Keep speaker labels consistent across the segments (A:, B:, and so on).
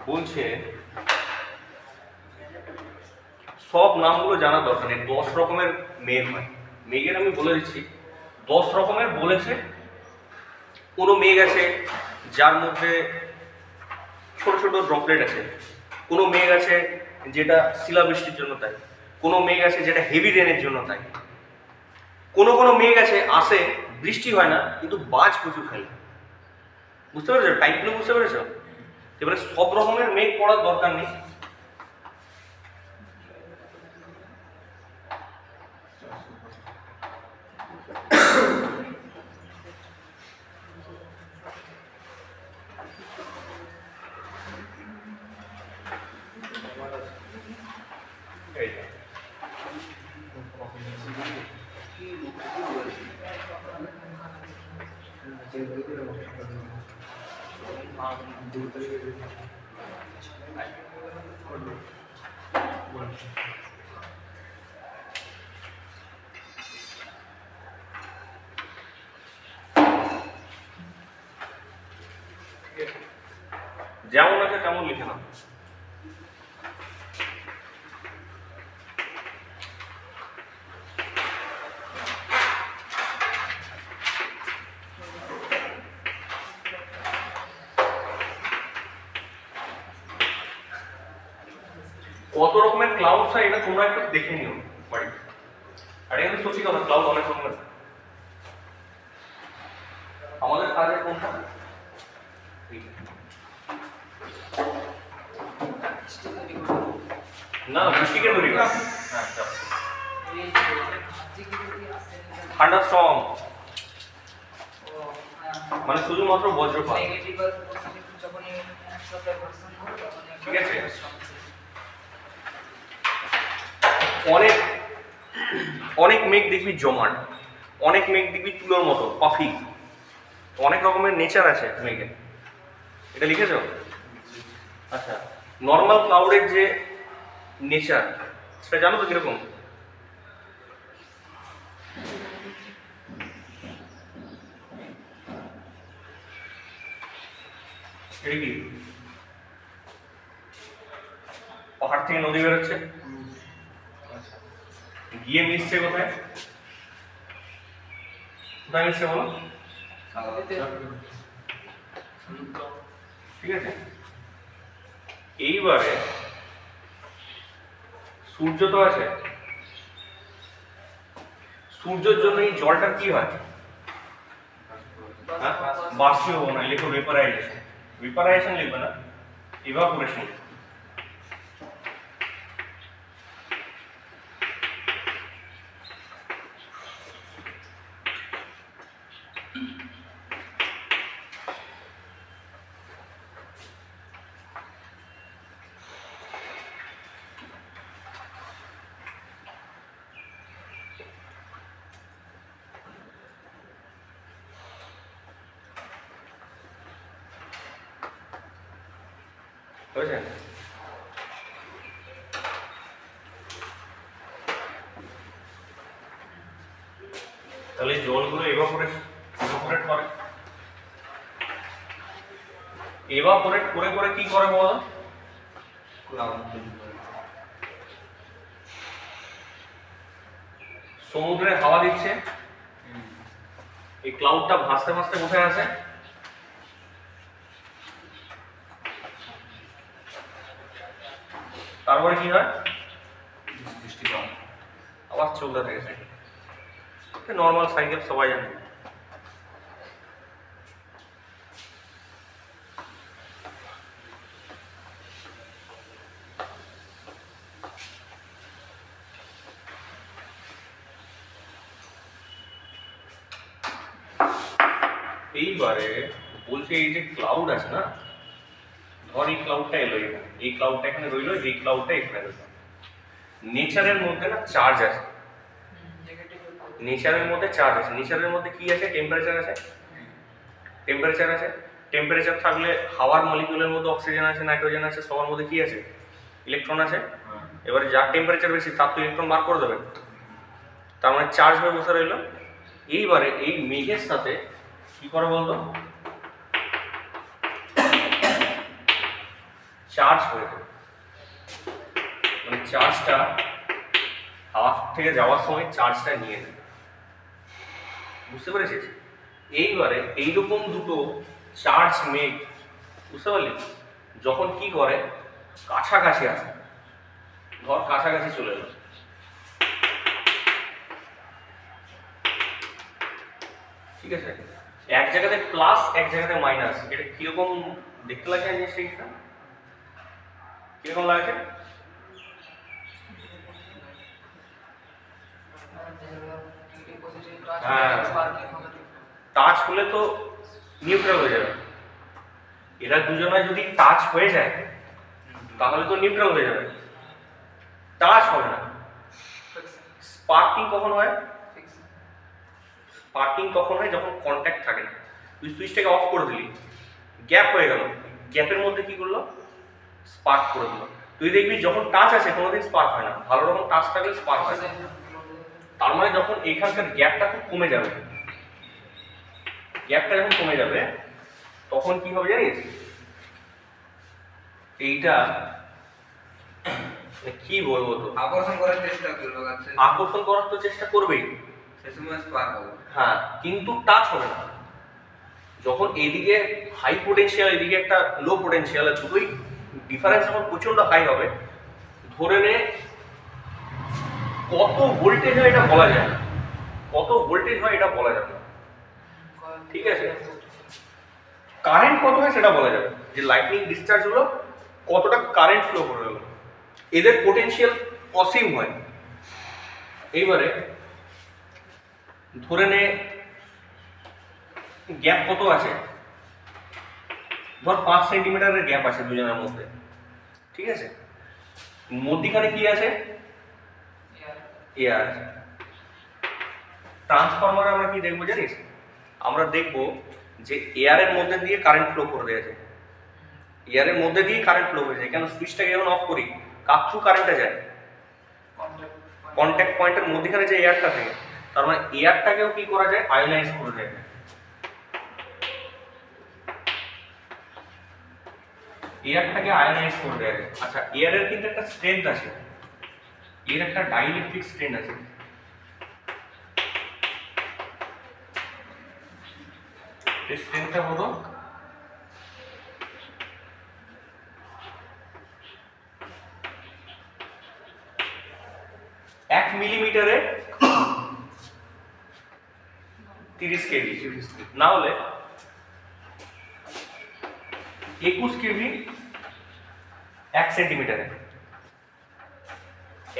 A: বলছে সব নামগুলো জানা দরকার নেই, 10 রকমের মেঘ হয়। মেঘের আমি বলে দিচ্ছি 10 রকমের বলেছে। কোনো মেঘ আছে যার মধ্যে ছোট ছোট ড্রপলেট আছে, কোনো মেঘ আছে যেটা শিলাবৃষ্টির জন্য তাই, কোনো মেঘ আছে যেটা হেভি রেনের জন্য তাই, কোনো কোনো মেঘ আছে আসে বৃষ্টি হয় না কিন্তু বাজ প্রচুর ফেলে। বুঝতে পেরেছো টাইপগুলো? বুঝতে পেরেছো? এবারে সব রকমের মেঘ পড়ার দরকার নেই। যেমন আছে তেমন লিখে নাও। কত রকমের ক্লাউডস হয় এটা তোমরা একটু দেখে নিও বাড়িতে। আর এটা সত্যি কথা, ক্লাউড অনেক রকমের। আমাদের কাজের কোনটা না বৃষ্টিকে তৈরি করা। হ্যাঁ থান্ডারস্টর্ম মানে শুধুমাত্র বজ্রপাত, ঠিক আছে? অনেক অনেক মেঘ দেখবি জমাট, অনেক মেঘ দেখবি তুলোর মতো পাফি, অনেক রকমের নেচার আছে মেঘের। এটা লিখেছো? আচ্ছা, নর্মাল ক্লাউডের যে নেচার সেটা জানো তো কিরকম? এটা কি পাহাড় থেকে নদী বেরোচ্ছে, গিয়ে মিশছে কোথায়? কোথায় মিশছে বলো? ঠিক আছে। এইবারে সূর্য তো আছে, সূর্যের জন্য এই জলটার কি হয়? বাষ্পীভবন। লিখো ভেপারাইজেশন। ভেপারাইজেশন লিখবে না, ইভাপোরেশন। বুঝছেন? তাহলে জলগুলো এভাপোরেট করে, এভাপোরেট করে করে কি করে বলো? সমুদ্রে হাওয়া দিচ্ছে, এই ক্লাউডটা ভাসতে ভাসতে কোথায় আসে? তারপরে কি হয়? বৃষ্টিপাত। আবার চলতে থাকে সাইকেল, নর্মাল সাইকেল সবাই জানে। এইবারে বলছে এই যে ক্লাউড আছে না, ধর এই ক্লাউডটা এলো এখানে, এই ক্লাউডটা এখানে রইলো, এই ক্লাউডটা এখানে রইলো। নেচারের মধ্যে না চার্জ আছে, নেচারের মধ্যে চার্জ আছে। নেচারের মধ্যে কি আছে? টেম্পারেচার আছে, টেম্পারেচার আছে। টেম্পারেচার থাকলে হাওয়ার মলিকিউলের মধ্যে অক্সিজেন আছে, নাইট্রোজেন আছে, সবার মধ্যে কি আছে? ইলেকট্রন আছে। এবারে যার টেম্পারেচার বেশি তার তো ইলেকট্রন বার করে দেবে, তার মানে চার্জ হয়ে বসে রইলো। এইবারে এই মেঘের সাথে কি করে বলতো? চার্জ হয়ে যাবে, মানে চার্জটা হাফ থেকে যাওয়ার সময় চার্জটা নিয়ে নেবে। বুঝতে পেরেছিস? এইবারে এইরকম দুটো চার্জ মেঘ, বুঝতে পারলি, যখন কি করে কাছাকাছি আসে, ধর কাছাকাছি চলে এলো, ঠিক আছে, এক জায়গাতে প্লাস এক জায়গাতে মাইনাস, এটা কিরকম দেখতে লাগে জিনিসটা, কিরকম লাগছে? হ্যাঁ, টাচ হলে তো নিউট্রাল হয়ে যাবে। এরা দুজনে যদি টাচ হয়ে যায় তাহলে তো নিউট্রাল হয়ে যাবে, টাচ হবে না। স্পার্কিং কখন হয়? স্পার্কিং কখন হয়? যখন কন্ট্যাক্ট থাকে না। তুই সুইচটাকে অফ করে দিলি, গ্যাপ হয়ে গেল, গ্যাপের মধ্যে কি করলো? স্পার্ক করে দিল। তুই দেখবি যখন টাচ আছে কোনোদিন স্পার্ক হয় না, ভালো রকম টাচ থাকলে স্পার্ক হয় না। তার মানে যখন এইখানকার গ্যাপটা খুব কমে যাবে, গ্যাপটা যখন কমে যাবে তখন কি হবে জানিস? এইটা কি বলবো, তো
B: আকর্ষণ করার চেষ্টা করবে,
A: আকর্ষণ করার তো চেষ্টা করবেই,
B: সেই সময় স্পার্ক হবে।
A: হ্যাঁ, কিন্তু টাচ হবে না। যখন এইদিকে হাই পোটেনশিয়াল, এদিকে একটা লো পোটেনশিয়াল, দুটোই ডিফারেন্স যখন প্রচন্ড হাই হবে, ধরে নে কত ভোল্টেজ হয় এটা বলা যায় না, কত ভোল্টেজ হয় এটা বলা যাবে না, ঠিক আছে? কারেন্ট কত হয় সেটা বলা যাবে, যে লাইটনিং ডিসচার্জ হলো কতটা কারেন্ট ফ্লো করে গেল, এদের পোটেনশিয়াল অসীম হয়। এইবারে ধরে নে গ্যাপ কত আছে, ধর 5 সেন্টিমিটারের গ্যাপ আছে দুজনের মধ্যে, ঠিক আছে? মধ্যখানে কি আছে? এয়ার আছে। ট্রান্সফরমারে আমরা কি দেখবো জানিস? আমরা দেখবো যে এয়ারের মধ্যে দিয়ে কারেন্ট ফ্লো করে দিয়েছে, এয়ারের মধ্যে দিয়ে কারেন্ট ফ্লো হয়ে যায়। কেন? সুইচটাকে যখন অফ করি কার থ্রু কারেন্টটা যায়? কন্ট্যাক্ট পয়েন্টের মধ্যখানে যে এয়ারটা থাকে, তার মানে এয়ারটাকেও কি করা যায়? আয়োনাইজ করে যায়। এয়ারটাকে আয়োনাইজ করে দেওয়া যায়। আচ্ছা, এয়ারের কিন্তু একটা স্ট্রেংথ আছে, এর একটা ডাইইলেকট্রিক স্ট্রেংথ আছে। এই স্ট্রেংথটা হলো 1 মিলিমিটারে 30 কেভি, না হলে 21 কেভি 1 সেন্টিমিটারে।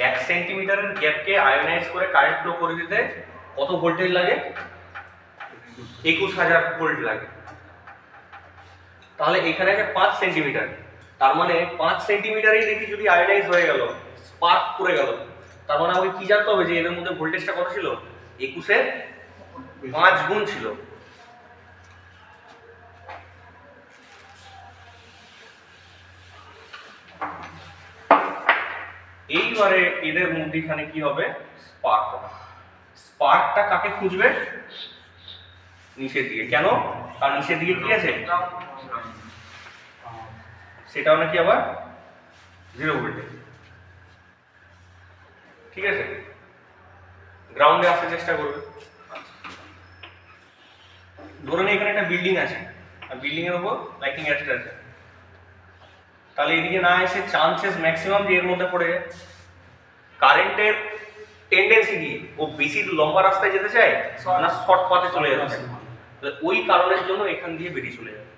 A: 1 সেন্টিমিটারের গ্যাপকে আয়োনাইজ করে কারেন্ট ফ্লো করে দিতে কত ভোল্টেজ লাগে? 21000 ভোল্ট লাগে। তাহলে এখানে আছে 5 সেন্টিমিটার, তার মানে 5 সেন্টিমিটারেই দেখি যদি আয়োনাইজ হয়ে গেল, স্পার্ক করে গেল, তার মানে আমাকে কি জানতে হবে? যে এদের মধ্যে ভোল্টেজটা কত ছিল? 21 এর 5 গুণ ছিল। এইবারে এদের মধ্যখানে কি হবে? স্পার্ক হবে। স্পার্কটা কাকে খুঁজবে? নিচের দিকে। কেন? তার নিচের দিকে কি আছে? সেটাও নাকি আবার 0 ভোল্টেজ, ঠিক আছে? গ্রাউন্ডে আসতে চেষ্টা করবে। ধরুন এখানে একটা বিল্ডিং আছে, আর বিল্ডিং এর উপর লাইটিং অ্যাটাচ আছে, তাহলে এদিকে না এসে চান্সেস ম্যাক্সিমাম যে এর মধ্যে পড়ে যায়। কারেন্টের টেন্ডেন্সি কি? ও বেশি লম্বা রাস্তায় যেতে চায় না শর্ট পাথে চলে যেতে চায়? ওই কারণের জন্য এখান দিয়ে বেরিয়ে চলে যাবে।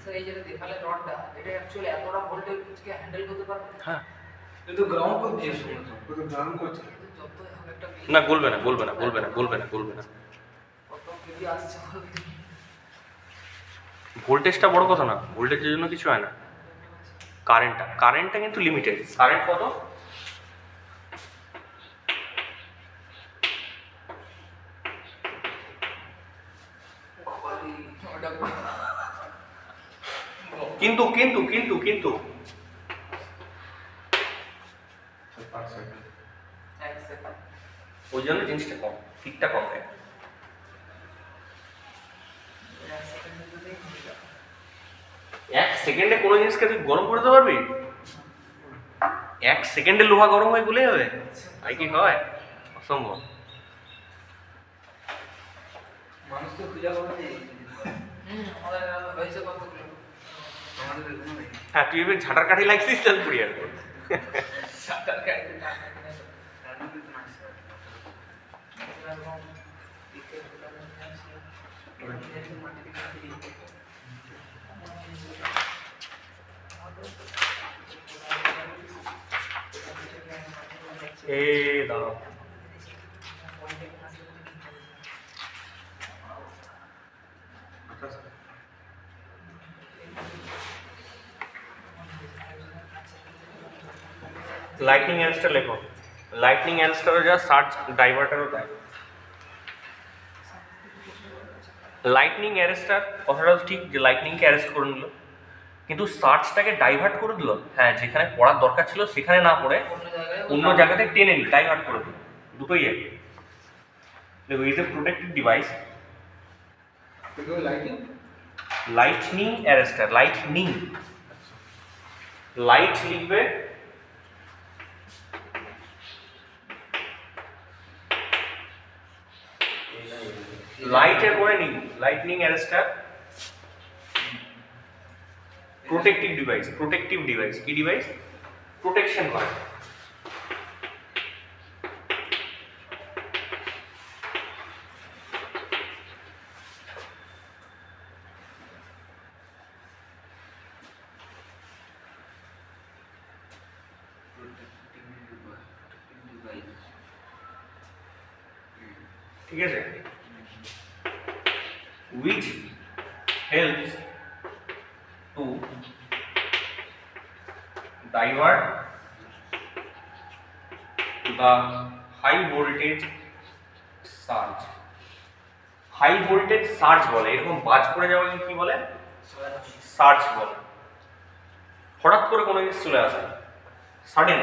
C: স্যার এই যেটা দেখালে রডটা, এটা অ্যাকচুয়ালি এতটা ভোল্টেজকে হ্যান্ডেল করতে পারবে?
A: হ্যাঁ,
B: কিন্তু গ্রাউন্ড করছে, শুনো গ্রাউন্ড করছে
C: যতই হোক একটা
A: না বলবে না, বলবে না, বলবে না, বলবে না, বলবে না।
C: কত কেভি আসছে বলতে?
A: ভোল্টেজটা বড় কথা না, ভোল্টেজের জন্য কিছু হয় না, কারেন্টটা কিন্তু লিমিটেড। কারেন্ট কত? কিন্তু কিন্তু কিন্তু কিন্তু
C: 1 সেকেন্ড
A: ওই জন্য জিনিসটা কম, হিটটা কম দেয়।
C: 1 সেকেন্ডের মধ্যেই হয়ে যাবে।
A: 1 সেকেন্ডে কোনো জিনিসকে তুই গরম করে দিতে পারবি? 1 সেকেন্ডে লোহা গরম হয়ে গলে যাবে? তাই কি হয়? অসম্ভব।
B: মানুষ তো পূজা করে নেই
C: আমাদের হয়েছে কতগুলো
B: আমাদের এগুলো নেই
A: হ্যাঁ, তুই এবার ঝাঁটার কাঠি লাগছিস তাহলে পুড়ি আর
C: সাতটার গাড়িতে না কিনে
B: রান্না করতে না আসে
A: দাঁড়াও। লাইটনিং অ্যারেস্টার লেখো। লাইটনিং অ্যারেস্টারও যা, সার্চ ডাইভার্টারও তাই। লাইটনিং অ্যারেস্টার কথাটা ঠিক যে লাইটনিংকে অ্যারেস্ট করে নিল, কিন্তু সার্চটাকে ডাইভার্ট করে দিল। হ্যাঁ, যেখানে পড়ার দরকার ছিল সেখানে না পড়ে অন্য জায়গাতে টেনে নিল, ডাইভার্ট করে দিল। দুটোই একই। দেখো, is a protective device.
B: Lighting
A: lightning arrester, lightning, light লিখবে, লাইটের পরে নিন, lightning arrester protective device. Protective device কি ডিভাইস? প্রোটেকশন করে। ঠিক আছে, which helps to divert the high voltage surge। High voltage surge বলে, এরকম বাজ পড়ে যাওয়াকে কি বলে? সার্জ বলে। হঠাৎ করে কোনো জিনিস চলে আসে, সাডেন।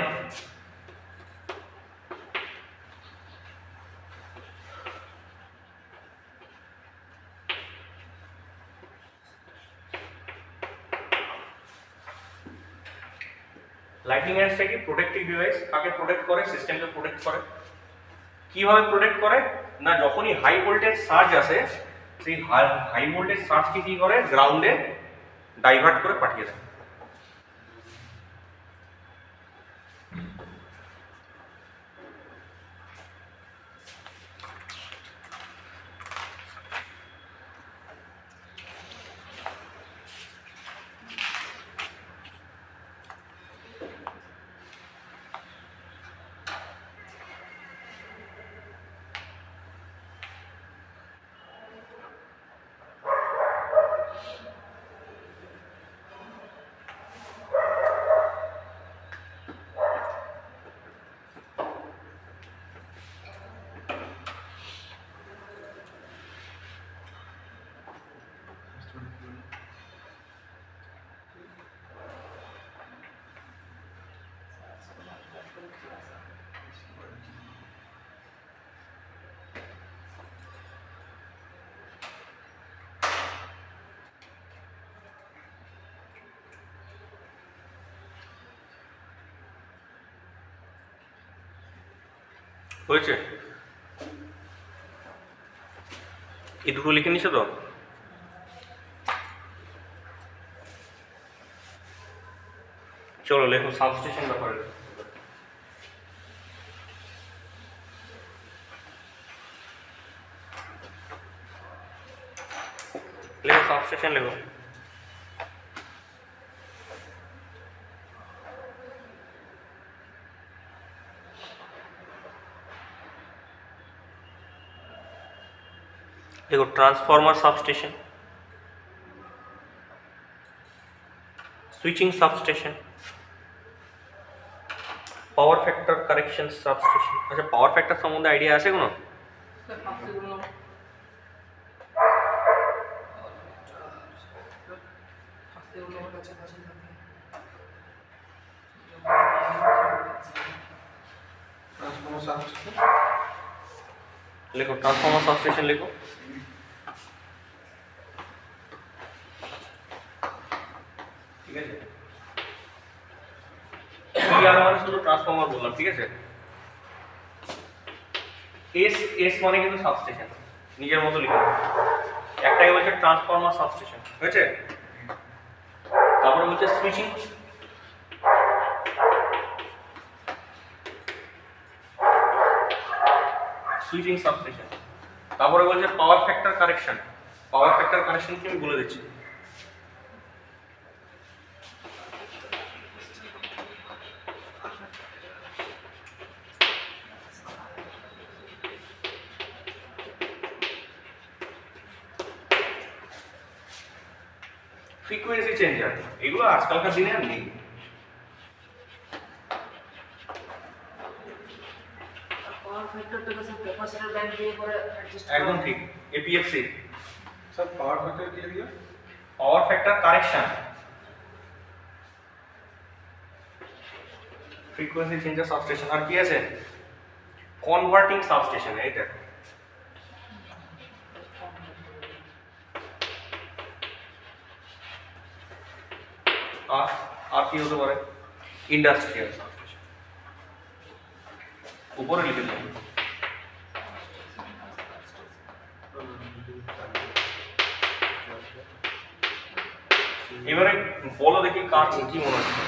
A: লাইটনিং অ্যারেস্টার কি? Protective device. কাকে প্রোটেক্ট করে? সিস্টেমকে প্রোটেক্ট করে। কিভাবে প্রোটেক্ট করে না, যখনই হাই ভোল্টেজ সার্জ আসে, সেই হাই ভোল্টেজ সার্জকে কি করে? গ্রাউন্ডে ডাইভার্ট করে পাঠিয়ে দেয়। হয়েছে? এই দুটো লিখে নিছো তো? চলো লেখো সাবস্টেশন ব্যাপারে। লেখো সাবস্টেশন লেখো। देखो transformer substation, switching substation, power factor correction substation. अच्छा, पावर फैक्टर सम्बन्धे आइडिया আছে কোনো?
B: ট্রান্সফর্মার
A: লেখো ট্রান্সফর্মার সাবস্টেশন লেখো। ঠিক আছে, টিআর মানে শুধু ট্রান্সফর্মার বললাম, ঠিক আছে। এস এস মানে কিন্তু সাবস্টেশন, নিজের মতো লিখো। একটাই বলছে ট্রান্সফর্মার সাবস্টেশন, হয়েছে। তারপরে বলছে সুইচিং, সুইচিং সাবস্টেশন। তারপরে বলছে পাওয়ার ফ্যাক্টর কারেকশন। পাওয়ার ফ্যাক্টর কারেকশন কি আমি বলে দিচ্ছি। ফ্রিকোয়েন্সি চেঞ্জার, এগুলো আজকালকার দিনে আর নেই। একদম ঠিক, এপিএফসি।
D: স্যার পাওয়ার ফ্যাক্টর কি লিখলে?
A: Power factor correction, frequency changer substation. আর কি আছে? কনভার্টিং সাবস্টেশন, এইটা। আর কি হতে পারে? ইন্ডাস্ট্রিয়াল সাবস্টেশন, উপরে লিখে দিন। এবারে বলো দেখি কার কি মনে হচ্ছে।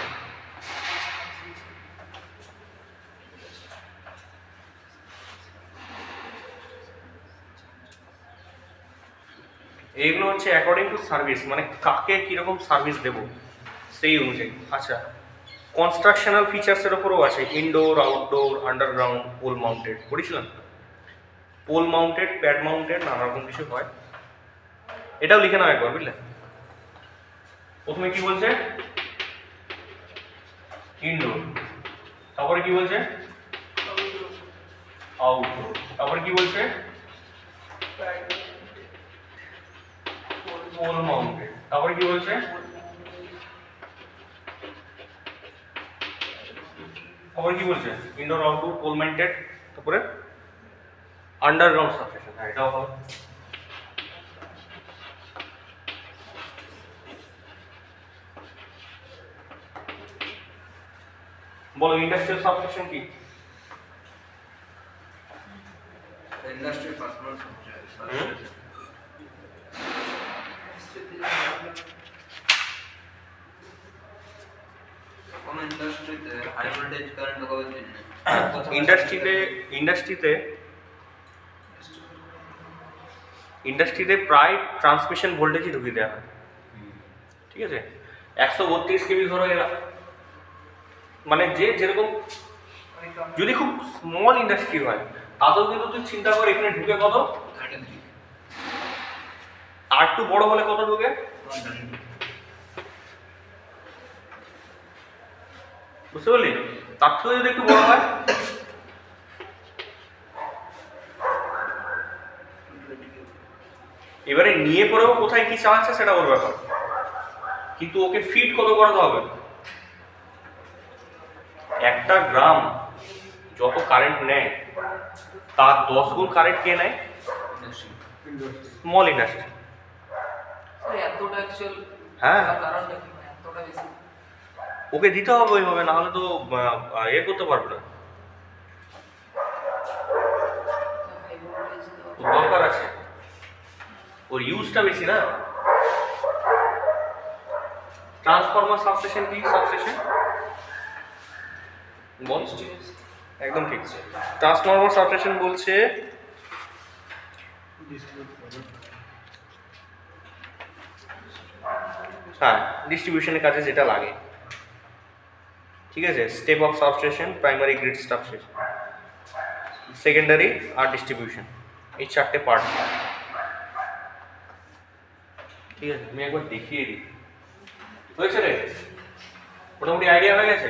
A: এইগুলো হচ্ছে অ্যাকর্ডিং টু সার্ভিস, মানে কাকে কিরকম সার্ভিস দেব সেই অনুযায়ী। আচ্ছা, কনস্ট্রাকশনাল ফিচার্সের ওপরও আছে, indoor, outdoor, underground, pole mounted. পড়েছিলাম পোল মাউন্টেড, প্যাড মাউন্টেড, নানা রকম কিছু হয়। এটাও লিখে নাও একবার, বুঝলে। প্রথমে কি বলছে? ইনডোর। তারপরে কি বলছে? আউটডোর। তারপরে কি বলছে? Pole mounted. তারপরে কি বলছে? তারপরে কি বলছে? Indoor, outdoor, pole mounted. তারপরে আন্ডারগ্রাউন্ড সাবস্টেশন। হ্যাঁ, এটাও হবে। বলো ইন্ডাস্ট্রিয়াল সাবস্টেশন কি?
B: Industry personal substation. কোন ইন্ডাস্ট্রিতে হাই ভোল্টেজ কারেন্ট ঢোকাবার জন্য
A: ইন্ডাস্ট্রিতে প্রায় ট্রান্সমিশন ভোল্টেজই ঢুকিয়ে দেওয়া হয়। ঠিক আছে, 132 কেভি ধরো এরা, মানে যে যেরকম, যদি খুব স্মল ইন্ডাস্ট্রি হয় তাতেও কিন্তু তুই চিন্তা কর এখানে ঢুকে কত, আর একটু বড় হলে কত ঢুকে, বুঝতে পারলি? তার থেকে যদি একটু বড় হয়, এবারে নিয়ে পরেও কোথায় কি চালাচ্ছে সেটা ওর ব্যাপার, কিন্তু ওকে ফিট কত করাতে হবে। একটা গ্রাম যত কারেন্ট নেয় তার 10 গুণ কারেন্ট কে নেয়? Small industry. হ্যাঁ, ওকে দিতে হবে ওইভাবে, না হলে তো এ করতে পারবে না। দরকার আছে, ওর ইউজটা বেশি না। ট্রান্সফরমার সাবস্টেশন কি? সাবস্টেশন বল, একদম ঠিক। ট্রান্সফরমার সাবস্টেশন বলছে হ্যাঁ ডিস্ট্রিবিউশনের কাজে যেটা লাগে। ঠিক আছে, step of substation, primary grid substation, secondary আর ডিস্ট্রিবিউশন, এই চারটে পার্ট। ঠিক আছে, আমি একবার দেখিয়ে দিই। হয়েছে রে? মোটামুটি আইডিয়া হয়ে গেছে।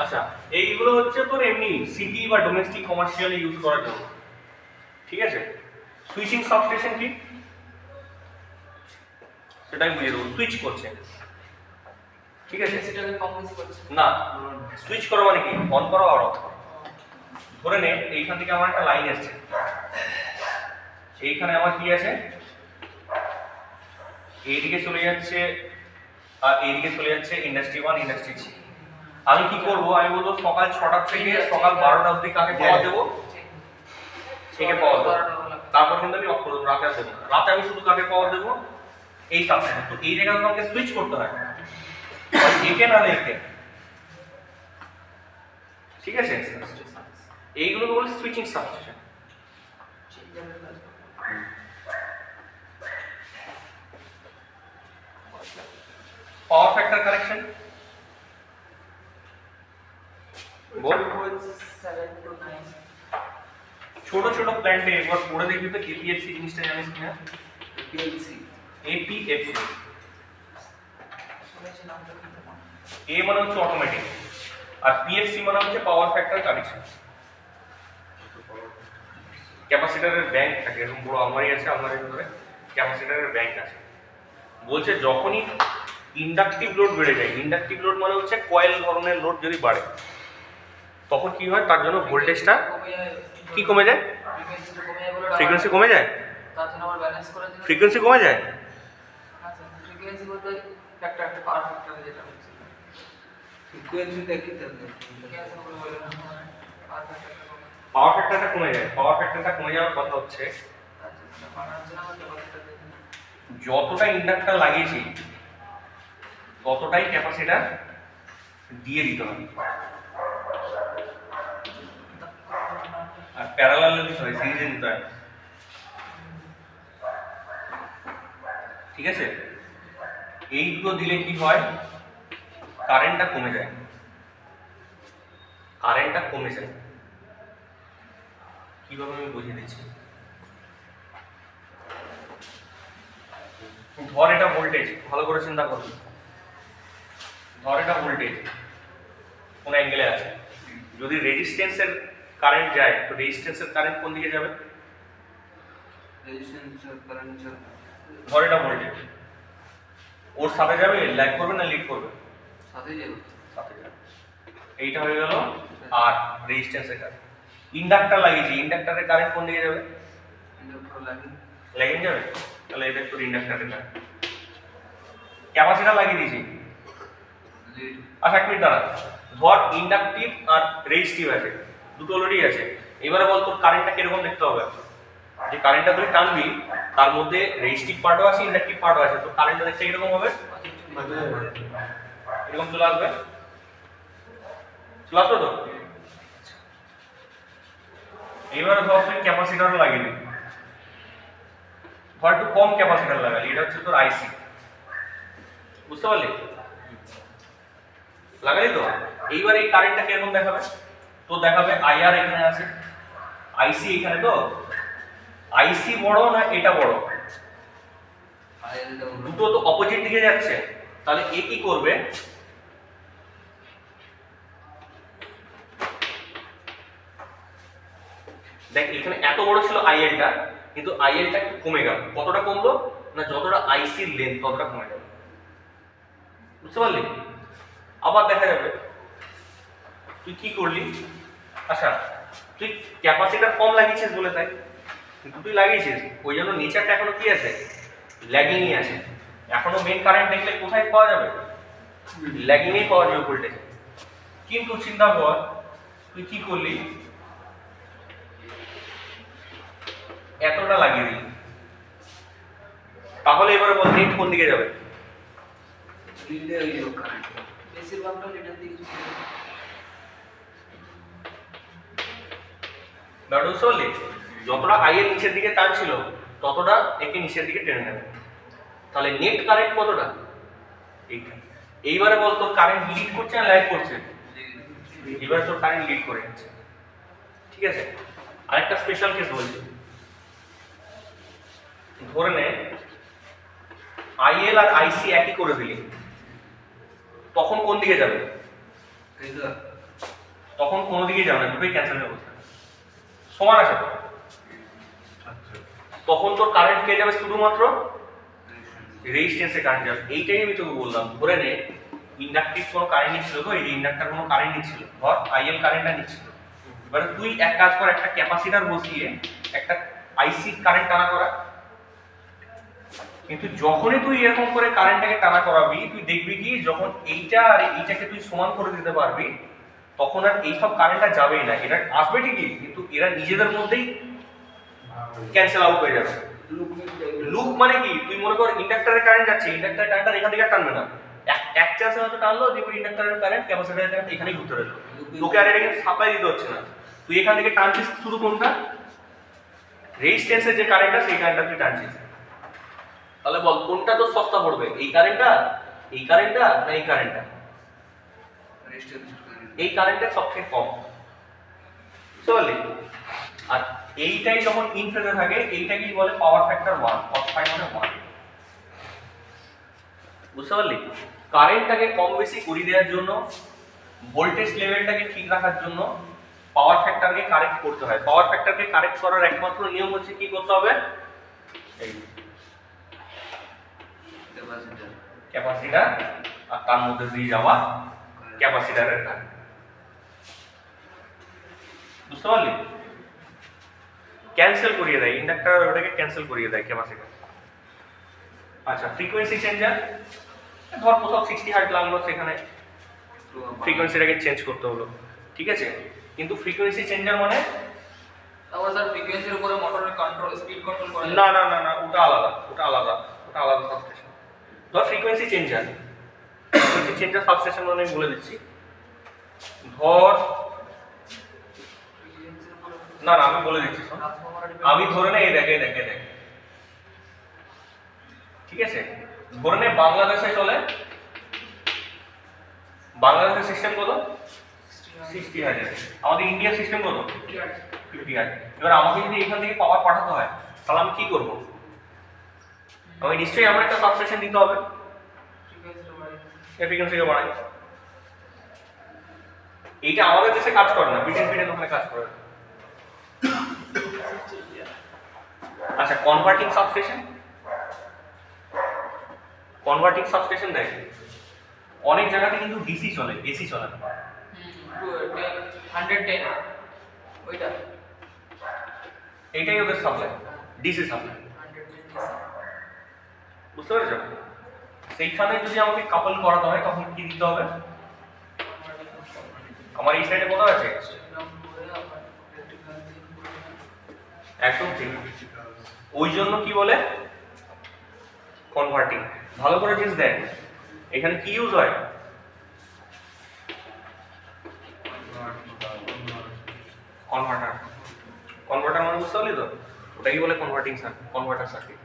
A: আচ্ছা, এইগুলো হচ্ছে তোর এমনি সিটি বা ডোমেস্টিক কমার্শিয়ালি ইউজ করার জন্য। ঠিক আছে, সুইচিং সাবস্টেশন কি সেটা আমি বুঝিয়ে দেবো। সুইচ করছে, ঠিক আছে,
C: সেটাকে কম বেশি করছে
A: না সুইচ করা মানে কি? অন করা আর অফ। ধরে নে এইখান থেকে আমার একটা লাইন আসছে, এইখানে আমার কি আছে, এইদিকে চলে যাচ্ছে আর এইদিকে চলে যাচ্ছে ইন্ডাস্ট্রি 1 ইন্ডাস্ট্রি 2। আমি কি করব, আমি বলবো সকাল 6টা থেকে সকাল 12টা অবধি কাকে পাওয়ার দেবো, থেকে পাওয়ার দেবো। তারপর কিন্তু আমি অফ করে দেবো, রাতে আর দেবো না। রাতে আমি শুধু কাকে পাওয়ার দেবো, এই সাবস্টেশন। তো এই জায়গায় আমাকে সুইচ করতে হয়, একে না একে, ঠিক আছে? এইগুলোকে বলে switching substation. Power factor correction ball.
C: 7 to 9
A: ছোট ছোট প্ল্যান্টে একবার পড়ে দেখবি তো এপিএফসি জিনিসটা জানিস কিনা?
B: এপিএলসি
A: এপিএফসি,
C: শুনেছি নামটা কিন্তু না।
A: এ মানে হচ্ছে অটোমেটিক আর পিএফসি মানে হচ্ছে পাওয়ার ফ্যাক্টর কারেকশন। ক্যাপাসিটরের ব্যাংক থাকে, এরকম বড় আলমারি আছে, আলমারির ভিতরে ক্যাপাসিটরের ব্যাংক আছে। বলছে যখনই ইন্ডাকটিভ লোড বেড়ে যায়, ইন্ডাকটিভ লোড মানে হচ্ছে কয়েল ধরনের লোড যদি বাড়ে, তখন কি হয়, তার জন্য ভোল্টেজটা কি কমে যায়,
C: ফ্রিকোয়েন্সিটা কমে যায় বলে
A: ফ্রিকোয়েন্সি কমে যায়,
C: তার জন্য আবার ব্যালেন্স করে দিলে
A: ফ্রিকোয়েন্সি কমে যায়।
C: আচ্ছা ফ্রিকোয়েন্সি বলতে ফ্যাক্টর একটা পাওয়ার ফ্যাক্টর যেটা হচ্ছে
B: ফ্রিকোয়েন্সিটা কি তাহলে?
C: ফ্রিকোয়েন্সি বলে বলে পাওয়ার ফ্যাক্টরটা কমে
A: পাওয়ার ফ্যাক্টরটা কমে যায়। পাওয়ার ফ্যাক্টরটা কমে যাওয়ার কথা হচ্ছে
C: তার জন্য মানা হচ্ছে না আমাকে কথাটা দেখে
A: যতটা ইন্ডাক্টর লাগিয়েছি ততটাই ক্যাপাসিটর দিয়ে দিতে হবে, আর প্যারালালে দিতে হয়, সিরিজে দিতে হয়, ঠিক আছে? এই দুটো দিলে কি হয়, কারেন্টটা কমে যায়, কারেন্টটা কমে যায়। কিভাবে আমি বুঝিয়ে দিচ্ছি, ধর এটা ভোল্টেজ, ভালো করে চিন্তা করুন, ধর এটা ভোল্টেজ কোন অ্যাঙ্গেলে আছে, যদি রেজিস্ট্যান্সের কারেন্ট যায় তো রেজিস্ট্যান্সের কারেন্ট কোন দিকে যাবে,
B: রেজিস্ট্যান্স কারেন্ট
A: ধর এটা ভোল্টেজ, ওর সাথে যাবে, ল্যাগ করবে না লিড করবে,
B: সাথে যাবে।
A: সাথে যাবে। এইটা হয়ে গেল আর রেজিস্ট্যান্সের কারেন্ট। ইন্ডাক্টর লাগিয়েছি, ইন্ডাক্টরের কারেন্ট কোন দিকে যাবে,
B: ইন্ডাক্টর লাগে
A: ল্যাগিং যাবে, তাহলে এটা একটু ইন্ডাক্টরের কারেন্ট। ক্যাপাসিটর লাগিয়ে দিয়েছি,
B: লিড
A: আচ্ছা এক মিনিট দাঁড়া, ধর ইন্ডাকটিভ আর রেজিস্টিভ আছে, দুটো লোডই আছে। এবারে বল তোর কারেন্টটা কিরকম দেখতে হবে, যে কারেন্টটা তুই টানবি তার মধ্যে রেজিস্টিভ পার্টও আছে, ইন্ডাকটিভ পার্টও আছে, তো কারেন্টটা দেখতে কিরকম হবে, এরকম চলে আসবে, চলে আসবে তো। এবারে ধর তুই ক্যাপাসিটর লাগিয়ে দিবি, ধর একটু কম ক্যাপাসিটর লাগালি, এটা হচ্ছে তোর আইসি, বুঝতে পারলি, লাগালি তো। এইবার এই কারেন্টটা কিরকম দেখাবে, তো দেখাবে আইআর এখানে আছে, আইসি এখানে, তো আইসি বড় না এটা বড়,
B: আইএলটা
A: দুটো তো অপোজিট দিকে যাচ্ছে, তাহলে এ কি করবে, দেখ এখানে এত বড় ছিল আইএলটা, কিন্তু আইএলটা একটু কমে গেল, কতটা কমলো না, যতটা আইসির লেন্থ ততটা কমে গেল, বুঝতে পারলি। আবার দেখা যাবে তুই কি করলি, আচ্ছা তুই ক্যাপাসিটর কম লাগিয়েছিস বলে তাই, কিন্তু তুই লাগিয়েছিস ওই জন্য নেচারটা এখনো কি আছে, ল্যাগিংই আছে, এখনো মেন কারেন্ট দেখলে কোথায় পাওয়া যাবে, ল্যাগিংই পাওয়া যাবে ভোল্টেজ। কিন্তু চিন্তা কর তুই কি করলি, এতটা লাগিয়ে দিলি, তাহলে এবারে বল নেট কোন দিকে যাবে,
B: লিডে হয়ে যাবে কারেন্ট।
C: বেশিরভাগটা লিটার দিকে
A: ব্যাপারটা বুঝতে পারলি, যতটা আইয়ের নিচের দিকে টানছিল ততটা একে নিচের দিকে টেনে নেবে, তাহলে নেট কারেন্ট কতটা, এইটা। এইবারে বল তোর কারেন্ট লিড করছে না ল্যাগ করছে, এবারে তোর কারেন্ট লিড করে যাচ্ছে, ঠিক আছে। আরেকটা স্পেশাল কেস বলছি, ধরে নে আইএল আর আইসি একই করে দিলি, তখন কোন দিকে যাবে,
B: এইটা
A: তখন কোনো দিকে যাবে না, দুটোই ক্যান্সেল অবস্থা সমান আছে তো, তখন তোর কারেন্ট কে যাবে, শুধুমাত্র রেজিস্ট্যান্সে কারেন্ট যাবে। এইটাই আমি তোকে বললাম, ধরে নে ইন্ডাকটিভ কোনো কারেন্ট নিচ্ছিল, তো এই যে ইন্ডাক্টর কোনো কারেন্ট নিচ্ছিল, ধর আইএল কারেন্টটা নিচ্ছিল, এবারে তুই এক কাজ কর, একটা ক্যাপাসিটর বসিয়ে একটা আইসি কারেন্ট টানা করা। কিন্তু যখনই তুই এরকম করে কারেন্টটাকে টানা করাবি, তুই দেখবি কি যখন এইটা আর এইটাকে তুই সমান করে দিতে পারবি, তখন আর এইসব কারেন্টটা যাবেই না। এটা আসবে ঠিকই, কিন্তু এরা নিজেদের মধ্যেই ক্যান্সেল আউট হয়ে যাবে। লুপ মানে কি, তুই মনে কর ইন্ডাক্টরের কারেন্ট যাচ্ছে, ইন্ডাক্টরের কারেন্টটা এখান থেকে টানবে না, এক চান্সে হয়তো টানলো, যে ইন্ডাক্টরের কারেন্ট ক্যাপাসিটরের কারেন্ট এখানেই ঘুরতে রইলো, তোকে আর এটা কিন্তু সাপ্লাই দিতে হচ্ছে না। তুই এখান থেকে টানছিস শুধু কোনটা, রেজিস্ট্যান্সের যে কারেন্টটা, সেই কারেন্টটা তুই টানছিস। তাহলে বল কোনটা তো সস্তা পড়বে, এই কারেন্টটা, এই কারেন্টটা না এই কারেন্টটা? এই কারেন্টটা সবচেয়ে কম, বুঝতে পারলি? আর এইটাই যখন ইন ফেজে থাকে, এইটাকেই বলে পাওয়ার ফ্যাক্টর 1, cos phi মানে 1, বুঝতে পারলি? কারেন্টটাকে কম বেশি করে দেওয়ার জন্য, ভোল্টেজ লেভেলটাকে ঠিক রাখার জন্য পাওয়ার ফ্যাক্টরকে কারেক্ট করতে হয়। পাওয়ার ফ্যাক্টরকে কারেক্ট করার একমাত্র নিয়ম হচ্ছে কি করতে হবে, এই ক্যাপাসিটর আর তার মধ্যে দিয়ে যাওয়া ক্যাপাসিটরের কারেন্ট, বুঝতে পারলি? ক্যান্সেল করিয়ে দেয় ইন্ডাক্টর, ওটাকে ক্যান্সেল করিয়ে দেয় ক্যাপাসিটর। আচ্ছা, ফ্রিকোয়েন্সি চেঞ্জার, ধর কোথাও 60 হার্টজ লাগলো, সেখানে ফ্রিকোয়েন্সিটাকে চেঞ্জ করতে হলো, ঠিক আছে? কিন্তু ফ্রিকোয়েন্সি চেঞ্জার মানে
C: তারপর স্যার ফ্রিকোয়েন্সির উপরে মোটরের কন্ট্রোল, স্পিড কন্ট্রোল করা যায়?
A: না না না না, ওটা আলাদা, ওটা আলাদা, ওটা আলাদা সাবস্টেশন। ধর frequency changer, frequency changer substation মানে আমি বলে দিচ্ছি। ধর না না, আমি বলে দিচ্ছি, আমি ধরে নে, এই দেখে দেখে দেখে, ঠিক আছে? ধরে নে বাংলাদেশে চলে, বাংলাদেশের সিস্টেম কত? 60 হার্টজ। আমাদের ইন্ডিয়ার সিস্টেম কত? 50 হার্টজ। এবার আমাকে যদি এখান থেকে পাওয়ার পাঠাতে হয়, তাহলে আমি কি করব? আমি নিশ্চয়ই আমার একটা সাবস্টেশন দিতে হবে, ফ্রিকোয়েন্সিকে বাড়াই। এইটা আমাদের দেশে কাজ করে না, ব্রিটেন ওখানে কাজ করে। আচ্ছা, কনভার্টিং সাবস্টেশন, কনভার্টিং সাবস্টেশন দেখ অনেক জায়গাতে কিন্তু ডিসি চলে, এসি চলে না।
C: 110 ওইটা,
A: এইটাই ওদের সাপ্লাই, ডিসি সাপ্লাই,
C: 110
A: বুঝতে পেরেছো? সেইখানে যদি আমাকে কাপল করাতে হয়, তখন কি দিতে হবে? আমার এই সাইডে কত আছে? একদম ঠিক। ওই জন্য কি বলে কনভার্টিং। ভালো করে জিনিস দেখ, এখানে কি ইউজ হয়? কনভার্টার। কনভার্টার মানে বুঝতে পারলি তো? ওটাই বলে কনভার্টিং সার্কিট, কনভার্টার সার্কিট।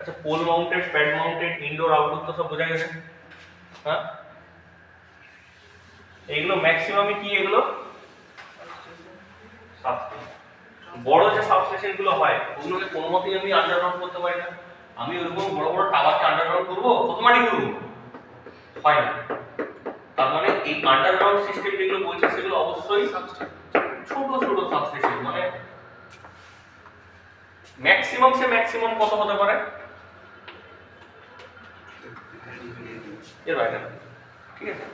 A: আচ্ছা, pole mounted, pad mounted, indoor outdoor তো সব বোঝা গেছে, হ্যাঁ? এইগুলো ম্যাক্সিমামই কি, এগুলো সাবস্টেশন। বড় যে সাবস্টেশন গুলো হয়, ওগুলোকে কোনো মতেই আমি আন্ডারগ্রাউন্ড করতে পারি না। আমি ওরকম বড় বড় টাওয়ারকে আন্ডারগ্রাউন্ড করবো, কত মাটি করবো? হয় না। তার মানে এই আন্ডারগ্রাউন্ড সিস্টেম যেগুলো বলছে, সেগুলো অবশ্যই ছোট ছোট সাবস্টেশন। মানে ম্যাক্সিমাম সে ম্যাক্সিমাম কত হতে পারে? এর বাইরে না, ঠিক আছে?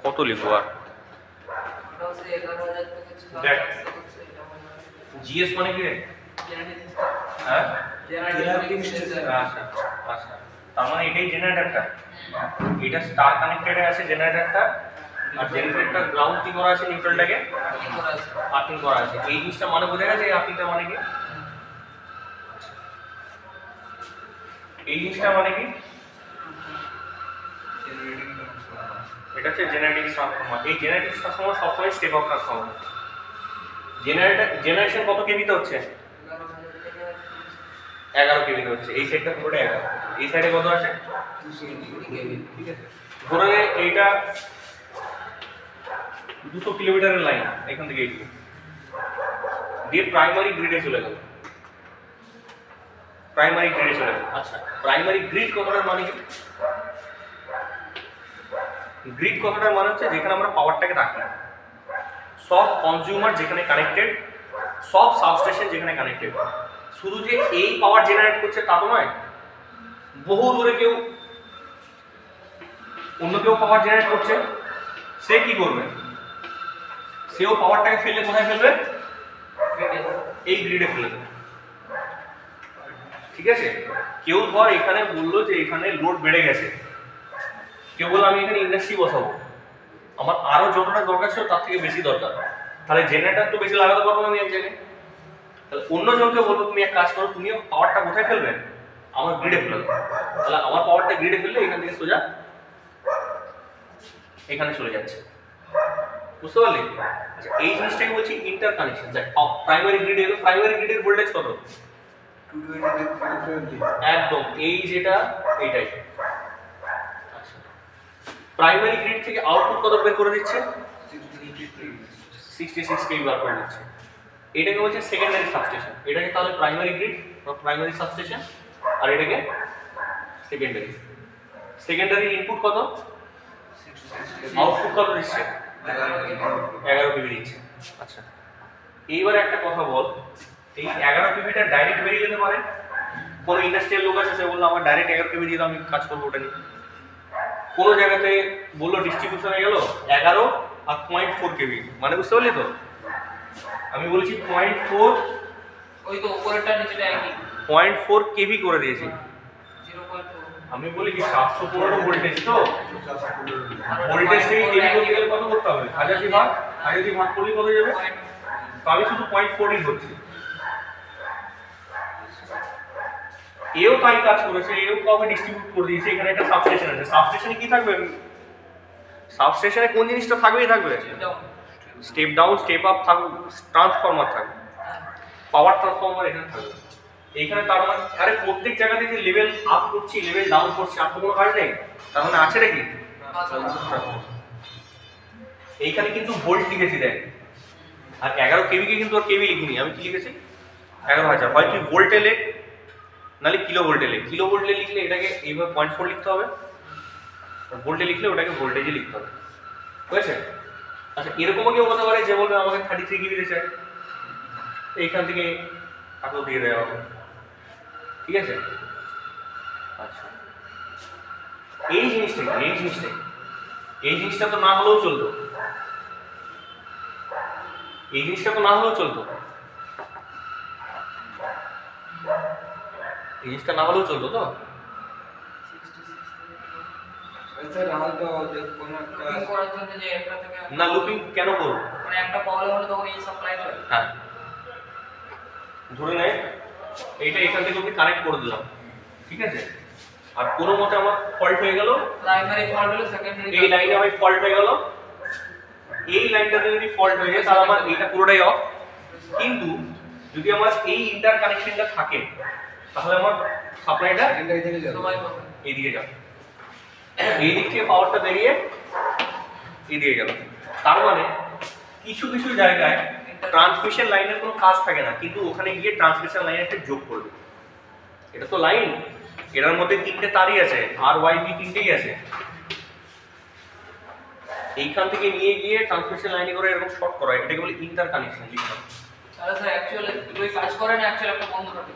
A: কত লিখবো আর? দেখ, জিএস মানে কি রে? হ্যাঁ, আচ্ছা আচ্ছা, তার মানে এটাই জেনারেটরটা, এটা স্টার কানেক্টেড আছে জেনারেটরটা, আর জেনারেটরটা গ্রাউন্ড কি করা আছে, নিউট্রালটাকে আর্থিং করা আছে। এই জিনিসটা মানে বোঝা গেছে, এই আর্থিংটা মানে কি? এই জিনিসটা মানে কি? এটা হচ্ছে জেনারেটিং ট্রান্সফরমার। এই জেনারেটিং ট্রান্সফরমার সবসময় স্টেপ আপ ট্রান্সফরমার। জেনারেশন কত কেভিতে হচ্ছে? 11 কেভিতে হচ্ছে। এই সাইডটা পুরোটা 11, এই সাইডে কত আছে? 220 কেভি, ঠিক আছে? ধরে এইটা 200 কিলোমিটারের লাইন, এখান থেকে এইদিকে দিয়ে প্রাইমারি গ্রিডে চলে গেল। প্রাইমারি গ্রিডে চলে যাবে। আচ্ছা, প্রাইমারি গ্রিড কথাটার মানে কি? গ্রিড কথাটার মানে হচ্ছে যেখানে আমরা পাওয়ারটাকে রাখি, সব কনজিউমার যেখানে কানেক্টেড, সব সাবস্টেশন যেখানে কানেক্টেড। শুধু যে এই পাওয়ার জেনারেট করছে তা তো নয়, বহু দূরে কেউ অন্য কেউ পাওয়ার জেনারেট করছে, সে কি করবে? সেও পাওয়ারটাকে ফেললে কোথায় ফেলবে? এই গ্রিডে ফেলে দেবে। ঠিক আছে, কেউ ধর এখানে বললো যে এখানে লোড বেড়ে গেছে, কেউ বললো আমি এখানে ইন্ডাস্ট্রি বসাবো, আমার আরো যতটা দরকার ছিল তার থেকে বেশি দরকার, তাহলে জেনারেটর তো বেশি লাগাতে পারবো না আমি এক জায়গায়। তাহলে অন্য জনকে বলবো তুমি এক কাজ করো, তুমিও পাওয়ারটা কোথায় ফেলবে? আমার গ্রিডে ফেলে দেবো। তাহলে আমার পাওয়ারটা গ্রিডে ফেললে এখান থেকে সোজা এখানে চলে যাচ্ছে। বুঝতে পারলি? আচ্ছা, এই জিনিসটাকে বলছি ইন্টার কানেকশন। দেখ প্রাইমারি গ্রিড এলো, প্রাইমারি গ্রিডের ভোল্টেজ কত?
D: 220
A: একদম এই যেটা এইটাই। আচ্ছা, প্রাইমারি গ্রিড থেকে আউটপুট কত বের করে দিচ্ছে? 66 কেভি বার করে দিচ্ছে। এটাকে বলছে সেকেন্ডারি সাবস্টেশন। এটাকে তাহলে প্রাইমারি গ্রিড বা প্রাইমারি সাবস্টেশন, আর এটাকে সেকেন্ডারি। সেকেন্ডারি ইনপুট কত? আউটপুট কত দিচ্ছে? 11 কেভি দিচ্ছে। আচ্ছা, এইবার একটা কথা বল, এই 11 কেভিটা ডাইরেক্ট বেরিয়ে যেতে পারে? কোন ইন্ডাস্ট্রিয়াল লোক আছে সে বললো আমার ডাইরেক্ট 11 কেভি দিয়ে আমি কাজ করবো ওটা নিয়ে। কোন জায়গাতে বললো ডিস্ট্রিবিউশনে গেল 11 আর 0.4 কেভি, মানে বুঝতে পারলি তো? আমি বলছি 0.4,
C: ওই তো উপরেরটা নিচেটা একই
A: 0.4 কেভি করে দিয়েছি।
C: 0.4
A: আমি বলি কি 715 ভোল্টেজ, তো ভোল্টেজ থেকে কেভি করতে গেলে কত করতে হবে? 1000 দিয়ে ভাগ করলে কত যাবে? তো আমি শুধু 0.4ই ধরছি। এও তাই কাজ করেছে, এও কাউকে ডিস্ট্রিবিউট করে দিয়েছে। এখানে একটা সাবস্টেশন আছে, সাবস্টেশনে কি থাকবে? সাবস্টেশনে কোন জিনিসটা থাকবেই থাকবে? স্টেপ ডাউন, স্টেপ আপ থাকবে, ট্রান্সফরমার থাকবে, পাওয়ার ট্রান্সফরমার এখানে থাকবে। এইখানে তার মানে আরে প্রত্যেক জায়গাতে যে লেভেল আপ করছি লেভেল ডাউন করছি, আর তো কোনো কাজ নেই, তার মানে আছে নাকি? এইখানে কিন্তু ভোল্ট লিখেছি দেখ, আর 11 কেভি কে কিন্তু আর কেভি লিখিনি, আমি কি লিখেছি? 11,000। হয় তুই ভোল্টে লেখ, নাহলে কিলো ভোল্টে লেখ। কিলো ভোল্টে লিখলে এটাকে এইভাবে 0.4 লিখতে হবে, আর ভোল্টে লিখলে ওটাকে ভোল্টেজে লিখতে হবে। বুঝেছে? আচ্ছা, এরকমও কেউ হতে পারে যে বলবে আমাকে 33 কেভি দিতে চাই, এইখান থেকে এত দিয়ে দেওয়া হবে। ঠিক আছে? আচ্ছা, এই জিনিসটা তো না হলেও চলতো, এই জিনিসটা তো না হলেও চলতো, এই জিনিসটা না হলেও চলতো তো।
B: স্যার আমার তো কোনো একটা
C: লুপিং করার জন্য যে একটা থেকে
A: না, লুপিং কেন করবো?
C: মানে একটা প্রবলেম হলে তখন এই সাপ্লাই দেবে।
A: হ্যাঁ, ধরে নে এইটা এখান থেকে আমি কানেক্ট করে দিলাম, ঠিক আছে? আর কোনো মতে আমার ফল্ট হয়ে গেল,
C: প্রাইমারি ফল্ট হলো, সেকেন্ডারি
A: এই লাইনে আমার ফল্ট হয়ে গেল, এই লাইনটাতে যদি ফল্ট হয়ে যায় তাহলে আমার এইটা পুরোটাই অফ। কিন্তু যদি আমার এই ইন্টার কানেকশনটা থাকে তাহলে আমার সাপ্লাইটা
D: সেকেন্ডারি থেকে যাবে।
C: সবাই পাবে।
A: এইদিকে যাবে, এই দিক থেকে পাওয়ারটা বেরিয়ে এদিকে গেল। তার মানে কিছু কিছু জায়গায় ট্রান্সমিশন লাইনের কোনো কাজ থাকে না, কিন্তু ওখানে গিয়ে ট্রান্সমিশন লাইনের একটা যোগ করবে। এটা তো লাইন, এটার মধ্যে তিনটে তারই আছে, আর ওয়াই বি তিনটেই আছে। এইখান থেকে নিয়ে গিয়ে ট্রান্সমিশন লাইনে করে এরকম শর্ট করা, এটাকে বলে ইন্টার কানেকশন। লিখলাম
C: তাহলে স্যার অ্যাকচুয়ালি দুটোই কাজ করে না, অ্যাকচুয়ালি একটা বন্ধ থাকে।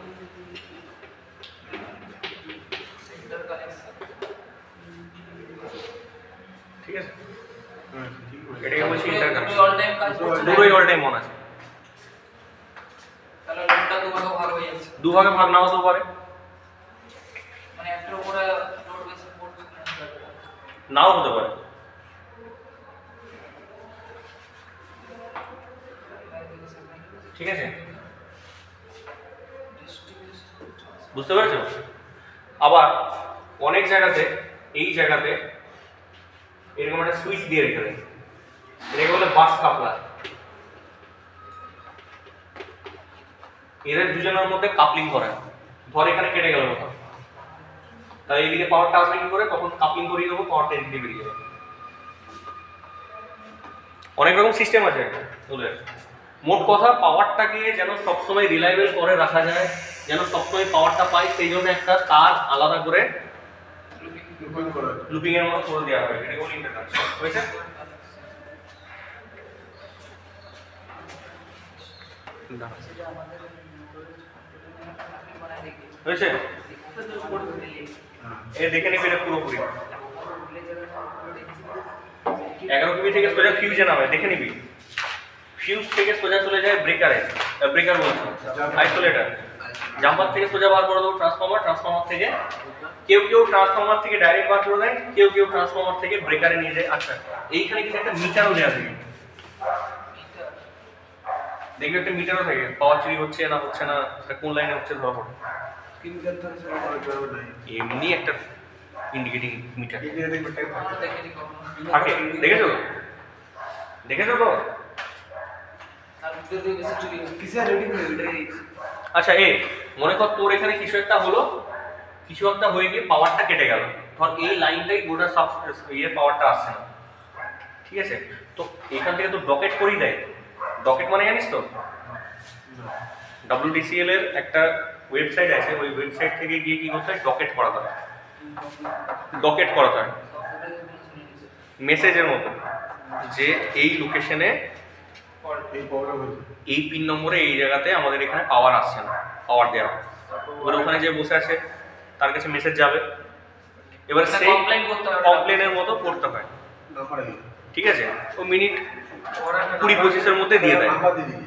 C: ইন্টার কানেকশন
A: ঠিক আছে,
D: ঠিক আছে।
A: এটাকে বলছি ইন্টার কানেকশন।
C: অল টাইম কাজ করছে না।
A: দুটোই অল টাইম অন আছে।
C: তাহলে লোডটা দুভাগে ভাগ হয়ে যাচ্ছে,
A: দুভাগে ভাগ না হতেও পারে,
C: মানে একটার উপরে লোড বেশি পড়ছে
A: নাও হতে পারে। ঠিক আছে, বুঝতে পেরেছো? আবার অনেক জায়গাতে এই জায়গাতে এরকম একটা সুইচ দিয়ে রেখে দেয়, এটাকে বলে বাস কাপলার। এদের দুজনের মধ্যে কাপলিং করে, ধর এখানে কেটে গেল কোথাও, তাহলে এইদিকে পাওয়ারটা আসবে কি করে? তখন কাপলিং করিয়ে দেবো, পাওয়ারটা এদিকে বেরিয়ে যাবে। অনেক রকম সিস্টেম আছে ওদের। মোট কথা পাওয়ারটাকে যেন সবসময় রিলায়েবল করে রাখা যায়, যেন সবসময় পাওয়ারটা পাই, সেই জন্য একটা তার আলাদা করে
D: লুপিং করা আছে।
A: লুপিং এর মতো করে দেওয়া হবে। এটাকে বলি ইন্টারকানেকশন। হয়েছে?
C: সেটা আমাদের মানে দেখি
A: হয়েছে?
D: হ্যাঁ।
A: এ দেখে নিবি এটা পুরোপুরি 11 কেবি থেকে সোজা ফিউজে নামে, দেখে নিবি। ফিউজ থেকে সোজা চলে যায় ব্রেকারে, ব্রেকার বলছি আইসোলেটর। জাম্পার থেকে সোজা বার করে দেবো ট্রান্সফর্মার, ট্রান্সফর্মার থেকে কেউ কেউ ট্রান্সফর্মার থেকে ডাইরেক্ট বার করে দেয়, কেউ কেউ ট্রান্সফর্মার থেকে ব্রেকারে নিয়ে যায়। আচ্ছা, এইখানে কিন্তু একটা মিটারও দেওয়া থাকে, দেখবে একটা মিটারও থাকে, পাওয়ার চুরি হচ্ছে না হচ্ছে না, এটা কোন লাইনে হচ্ছে ধরো।
D: কিমিক্যাল তো সেটা করা যাবে না।
A: এমনি একটা ইন্ডিকেটিং মিটার
D: এই যে দেখবে ট্যাগ
C: আমরা
D: থাকে।
C: দেখিনি কখনো
A: থাকে, দেখেছো? দেখেছো তো?
C: তার ভিতর দিয়ে বেশি চুরি হয়।
B: কিসের রিডিং এটাই
A: আচ্ছা, মনে কর তোর এখানে কিছু একটা হলো, কিছু একটা হয়ে গিয়ে পাওয়ারটা কেটে গেল, ধর এই লাইনটাই গোটা সব পাওয়ারটা আসছে না, ঠিক আছে? তো এখান থেকে তো ডকেট করেই দেয়। ডকেট মানে জানিস তো? WDCL এর একটা ওয়েবসাইট আছে, ওই ওয়েবসাইট থেকে গিয়ে কি করতে হয়, ডকেট করাতে হয়। ডকেট করাতে হয় মেসেজের মতো, যে এই লোকেশনে
D: এই প্রবলেম হয়েছে।
A: এই পিন নম্বরে এই জায়গাতে আমাদের এখানে পাওয়ার আসছে না, পাওয়ার দেওয়া। এবার ওখানে যে বসে আছে তার কাছে মেসেজ যাবে, এবার
C: একটা
A: সেই
C: complaint করতে হবে।
A: কমপ্লেনের মতো করতে হয়,
D: নাম্বার আছে।
A: ঠিক আছে? ও মিনিট 20-25-এর মধ্যে দিয়ে দেয়,
D: নাম্বার দিয়ে দিবি।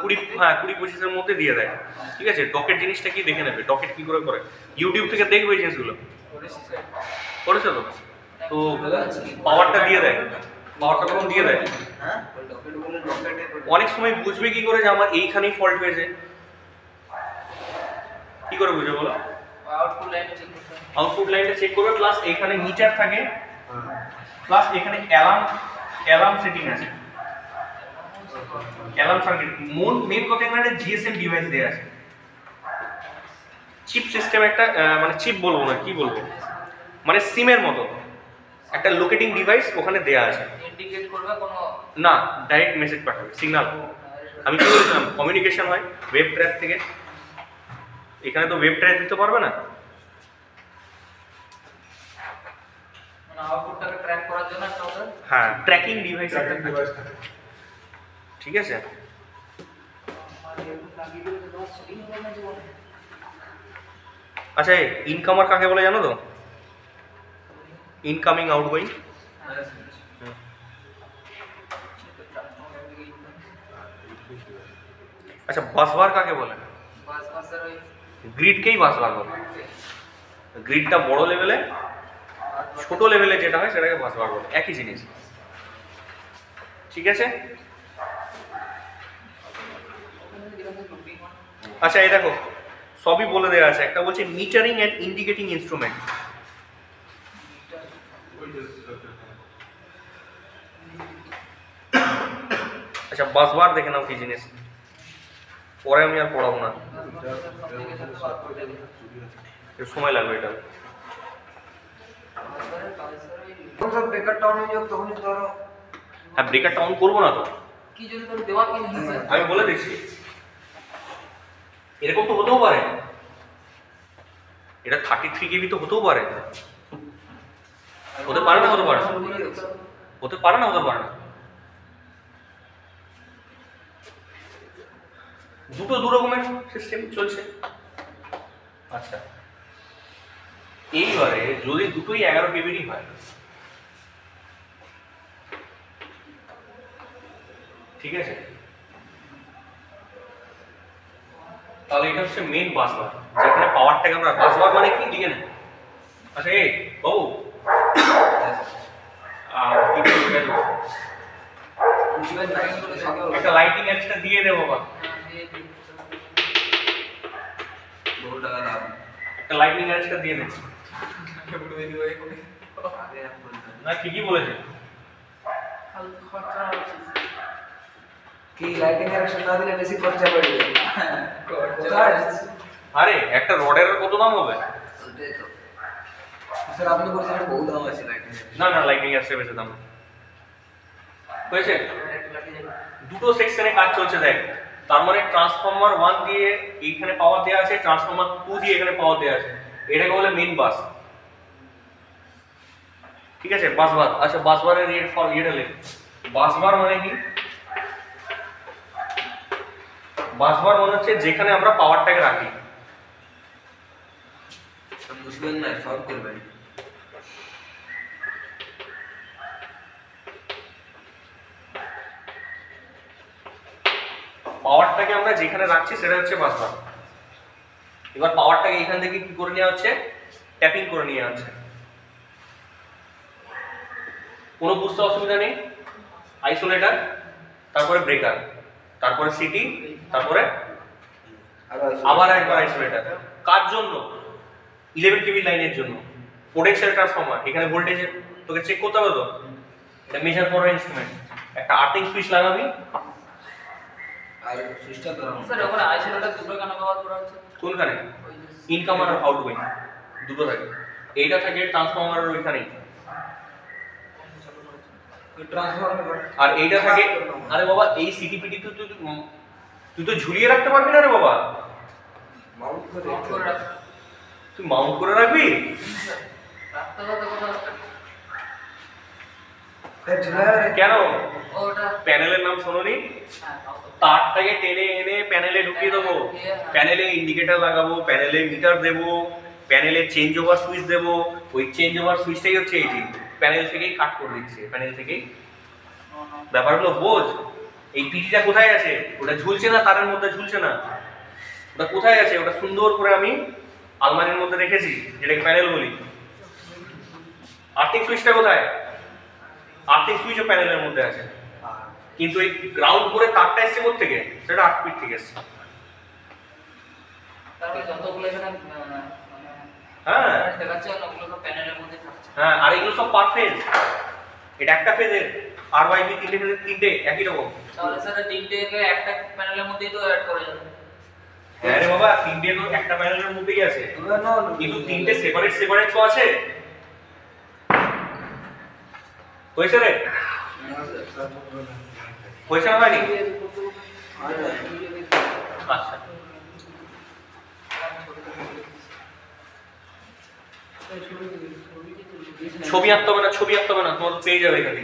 A: 20-25-এর মধ্যে দিয়ে দেয়, ঠিক আছে? ডকেট জিনিসটা কি দেখে নেবে, ডকেট কি করে করে, ইউটিউব থেকে দেখবে এই জিনিসগুলো, করেছে তো? তো পাওয়ারটা দিয়ে দেয়, পাওয়ারটা তখন দিয়ে দেয়।
B: হ্যাঁ ওই ডকুমেন্টগুলো ডকুমেন্টে
A: অনেক সময় বুঝবে কি করে যে আমার এইখানেই ফল্ট হয়েছে, কি করে বুঝবে বলো?
C: আউটপুট লাইনে চেক করতে হবে।
A: আউটপুট লাইনটা চেক করবে, প্লাস এখানে মিটার থাকে,
D: হ্যাঁ।
A: প্লাস এখানে অ্যালার্ম সেটিং আছে, অ্যালার্ম সার্কিট। মেন কথা এখানে জিএসএম ডিভাইস দেয়া আছে, চিপ সিস্টেম একটা, মানে চিপ বলবো না, কি বলবো, মানে সিমের মতো একটা লোকেটিং ডিভাইস ওখানে দেয়া আছে।
C: ইন্ডিকেট করবে কোনো
A: না, ডাইরেক্ট মেসেজ পাঠাবে, সিগন্যাল। আমি কি বলেছিলাম, কমিউনিকেশন হয় ওয়েব ট্র্যাক থেকে, এখানে তো ওয়েব ট্র্যাক দিতে পারবে না।
C: মানে আউটপুটটাকে ট্র্যাক করার জন্য একটা ওদের
A: হ্যাঁ, ট্র্যাকিং ডিভাইস একটা
D: ট্র্যাকিং
A: থাকে,
D: ডিভাইস থাকে।
A: ঠিক আছে?
C: আর এরকম লাগিয়ে দিলে তো তোমার সেটিং হবে না জীবনে।
A: আচ্ছা, ইনকামার কাকে বলে জানো তো? Incoming outgoing. আচ্ছা, বাসবার কাকে বলে?
C: বাস বাসের ওই
A: গ্রিডকেই বাসবার বলে। গ্রিডটা বড় লেভেলে, ছোট লেভেলে যেটা হয় সেটাকে বাসবার বলে, একই জিনিস, ঠিক আছে? আচ্ছা, এই দেখো সবই বলে দেওয়া আছে। একটা বলছে মিটারিং অ্যান্ড ইন্ডিকেটিং ইনস্ট্রুমেন্ট।
D: ওই যে
A: আচ্ছা, বাসবার দেখে নাও কি জিনিস, পরে আমি আর পড়াবো না, একটু সময় লাগবে এটা।
B: যখন সব বেকারটা অন হয়ে যাবে তখনই ধরো
A: হ্যাঁ, ব্রেকারটা অন করবো না তো,
C: কি যদি তোর দেওয়া কি নেই
A: আমি বলে দিচ্ছি। এরকম তো হতেও পারে, এটা 33 কেবি তো হতেও পারে, হতে পারে না, হতে পারে না, হতে পারে না, হতে পারে না। দুটো দু রকমের সিস্টেম চলছে। আচ্ছা, এইবারে যদি দুটোই 11 কেবিরই হয়, ঠিক আছে, তাহলে এটা হচ্ছে মেন বাসবার, যেখানে পাওয়ারটাকে আমরা, বাসবার মানে কি লিখে নেন। আচ্ছা, বাবু একটা লাইটিং এক্সট্রা দিয়ে দেবো, বাবা
B: বহু টাকা লাভ
A: একটা লাইটিং এক্সট্রা দিয়ে দেবো।
B: আগে এক বলতে
A: না, ঠিকই বলেছে।
B: কি লাইটিং কানেকশন না দিলে বেশি খরচা পড়ে যাবে কোথায়
A: আরে একটা রডের কত দাম হবে?
B: ওটাই তো স্যার আপনি বলছেন বহু দাম আছে লাইটিং
A: না না, লাইটিং এক্সট্রা বেশি দাম। হয়েছে? দুটো সেকশনে কাজ চলছে দেখ, তার মানে ট্রান্সফরমার 1 দিয়ে এইখানে পাওয়ার দেওয়া আছে, ট্রান্সফরমার 2 দিয়ে এখানে পাওয়ার দেওয়া আছে, এটাকে বলে মেইন বাস। ঠিক আছে, বাসবার। আচ্ছা বাসবারের ইয়েটা লেখ। বাসবার মানে কি? বাসবার মানে হচ্ছে যেখানে আমরা পাওয়ারটাকে রাখি।
B: বুঝবেন না, সলভ করবেন।
A: পাওয়ারটাকে আমরা যেখানে রাখছি সেটা হচ্ছে বাসবার। এবার পাওয়ারটাকে এখান থেকে কি করে নেওয়া হচ্ছে? ট্যাপিং করে নেওয়া হচ্ছে। কোনো বুঝতে অসুবিধা নেই? আইসোলেটর, তারপরে ব্রেকার, তারপরে সিটি, তারপরে আবার একবার আইসোলেটর। কার জন্য? 11 কেভি লাইনের জন্য। পোটেনশিয়াল ট্রান্সফরমার, এখানে ভোল্টেজ তোকে চেক করতে হবে তো, এটা মেজার করার ইনস্ট্রুমেন্ট। একটা আর্থিং সুইচ লাগাবি,
B: আর সুইচটা ধরানো।
C: স্যার ওখানে আইসোলেটর দুটো কেন ব্যবহার করা হচ্ছে?
A: কোনখানে? ইনকাম আর আউটগোয়িং দুটো থাকে। এইটা থাকে ট্রান্সফরমারের ওইখানেই, আর এইটা থাকে। আরে বাবা এই সিটিপিটি তুই তো ঝুলিয়ে রাখতে পারবি না রে বাবা,
B: মাউন্ট
C: করে রাখতে
A: তুই মাউন্ট করে রাখবি।
C: রাখতে হবে কোথাও।
A: কেন?
C: ওটা
A: প্যানেলের নাম শোনোনি?
C: হ্যাঁ তাও তো।
A: তারটাকে টেনে এনে প্যানেলে ঢুকিয়ে দেবো, প্যানেলে ইন্ডিকেটর লাগাবো, প্যানেলে মিটার দেবো, প্যানেলে চেঞ্জ ওভার সুইচ দেবো। ওই চেঞ্জ ওভার সুইচটাই হচ্ছে এইটি, প্যানেল থেকেই কাট করে দিচ্ছে, প্যানেল থেকেই। ব্যাপারগুলো বোঝ। এই পিটিটা কোথায় আছে? ওটা ঝুলছে না, তারের মধ্যে ঝুলছে না, ওটা কোথায় আছে? ওটা সুন্দর করে আমি আলমারির মধ্যে রেখেছি, যেটাকে প্যানেল বলি। আর্থিং সুইচটা কোথায়? আর্থিং সুইচও প্যানেলের মধ্যে আছে, কিন্তু এই গ্রাউন্ড করে তারটা এসছে কোথা থেকে? সেটা 8 ফিট থেকে এসছে।
C: তারপরে যতগুলো এখানে
A: হ্যাঁ
C: দেখাচ্ছে ওগুলো তো প্যানেলের মধ্যে থাকছে।
A: হ্যাঁ, আর এগুলো সব পার ফেজ। এটা একটা ফেজের, আর ওয়াই বি তিনটে ফেজের, তিনটে একই রকম।
C: তাহলে স্যার তিনটেকে একটা প্যানেলের মধ্যেই তো অ্যাড করা যাবে।
A: হ্যাঁ রে বাবা, তিনটে তো একটা প্যানেলের মধ্যেই আছে, কিন্তু তিনটে সেপারেট সেপারেট তো আছে। হয়েছে রে? হয়েছে না হয়নি? আচ্ছা ছবি আঁকতে হবে না, ছবি আঁকতে হবে না, তোমার পেয়ে যাবে এখানে।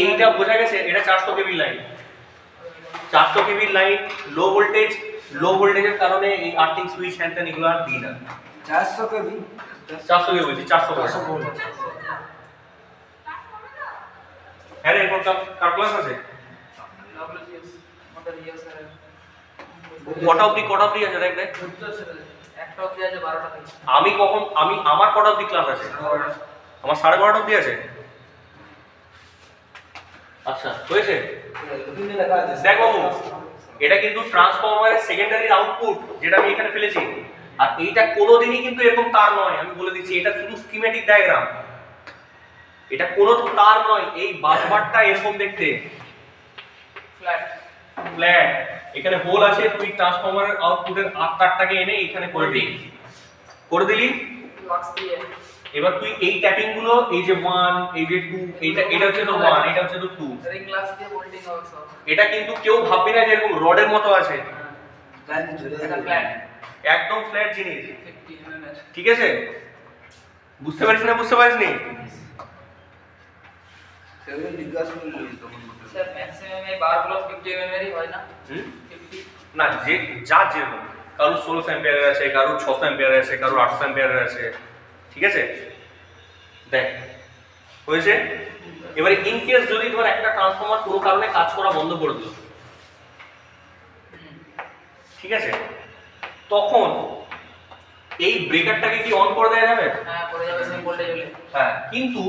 A: এইটা বোঝা গেছে, এটা 400 KV line. 400 KV line, low voltage. Low ভোল্টেজের কারণে এই আর্থিং সুইচ হ্যান্ড এগুলো আর দিই না।
B: 400 কেভি
A: 400 কেভি বলছি, 400 ভোল্ট। হ্যাঁ রে, এরপর কার ক্লাস আছে?
C: আমাদের ইয়ে স্যার
A: কটা অবধি আছে দেখ দেখ।
C: একটা অবধি আছে 12টা থেকে।
A: আমার কটা অবধি ক্লাস আছে? আমার 12:30 অবধি আছে। আচ্ছা হয়েছে। দেখ বাবু, এটা কিন্তু ট্রান্সফরমারের সেকেন্ডারি আউটপুট, যেটা আমি এখানে ফেলেছি। আর এইটা কোনোদিনই কিন্তু এরকম তার নয়, আমি বলে দিচ্ছি। এটা শুধু স্কিমেটিক ডায়াগ্রাম, এটা কোনো তার নয়। এই বাসবারটা এরকম দেখতে,
C: ফ্ল্যাট
A: ফ্ল্যাট। এখানে হোল আছে, তুই ট্রান্সফরমারের আউটপুটের তারটাকে এনে এখানে করে দিলি।
C: লক্স দিয়ে
A: এবার তুই এই ট্যাপিং গুলো, এই যে 1, এই যে 2, এটা হচ্ছে তো 1, এটা হচ্ছে তো 2,
C: রিং গ্লাস দিয়ে বোল্টিং হবে সব।
A: এটা কিন্তু কেউ ভাববি না যে এরকম রডের মতো আছে।
C: এটা ফ্ল্যাট
A: একদম ফ্ল্যাট জিনিস,
C: 50 mm এর।
A: ঠিক আছে? বুঝতে পারিস না? বুঝতে পারিস নি?
B: সেগুলো জিজ্ঞাসা করলি তখন
C: স্যার ম্যাক্সিমাম এই বারগুলো 50 mm এরই হয় না? 50
A: না, যে যার যেরকম, কারোর 1600 অ্যাম্পিয়ারের আছে, কারোর 600 অ্যাম্পিয়ারের আছে, কারোর 800 অ্যাম্পিয়ারের আছে, ঠিক আছে? দেখ হয়েছে। এবারে ইন কেস যদি ধর একটা ট্রান্সফরমার কোনো কারণে কাজ করা বন্ধ করে দিল, ঠিক আছে, তখন এই ব্রেকারটাকে কি অন করে দেওয়া যাবে?
C: হ্যাঁ করে যাবে সেম ভোল্টেজ হলে।
A: হ্যাঁ, কিন্তু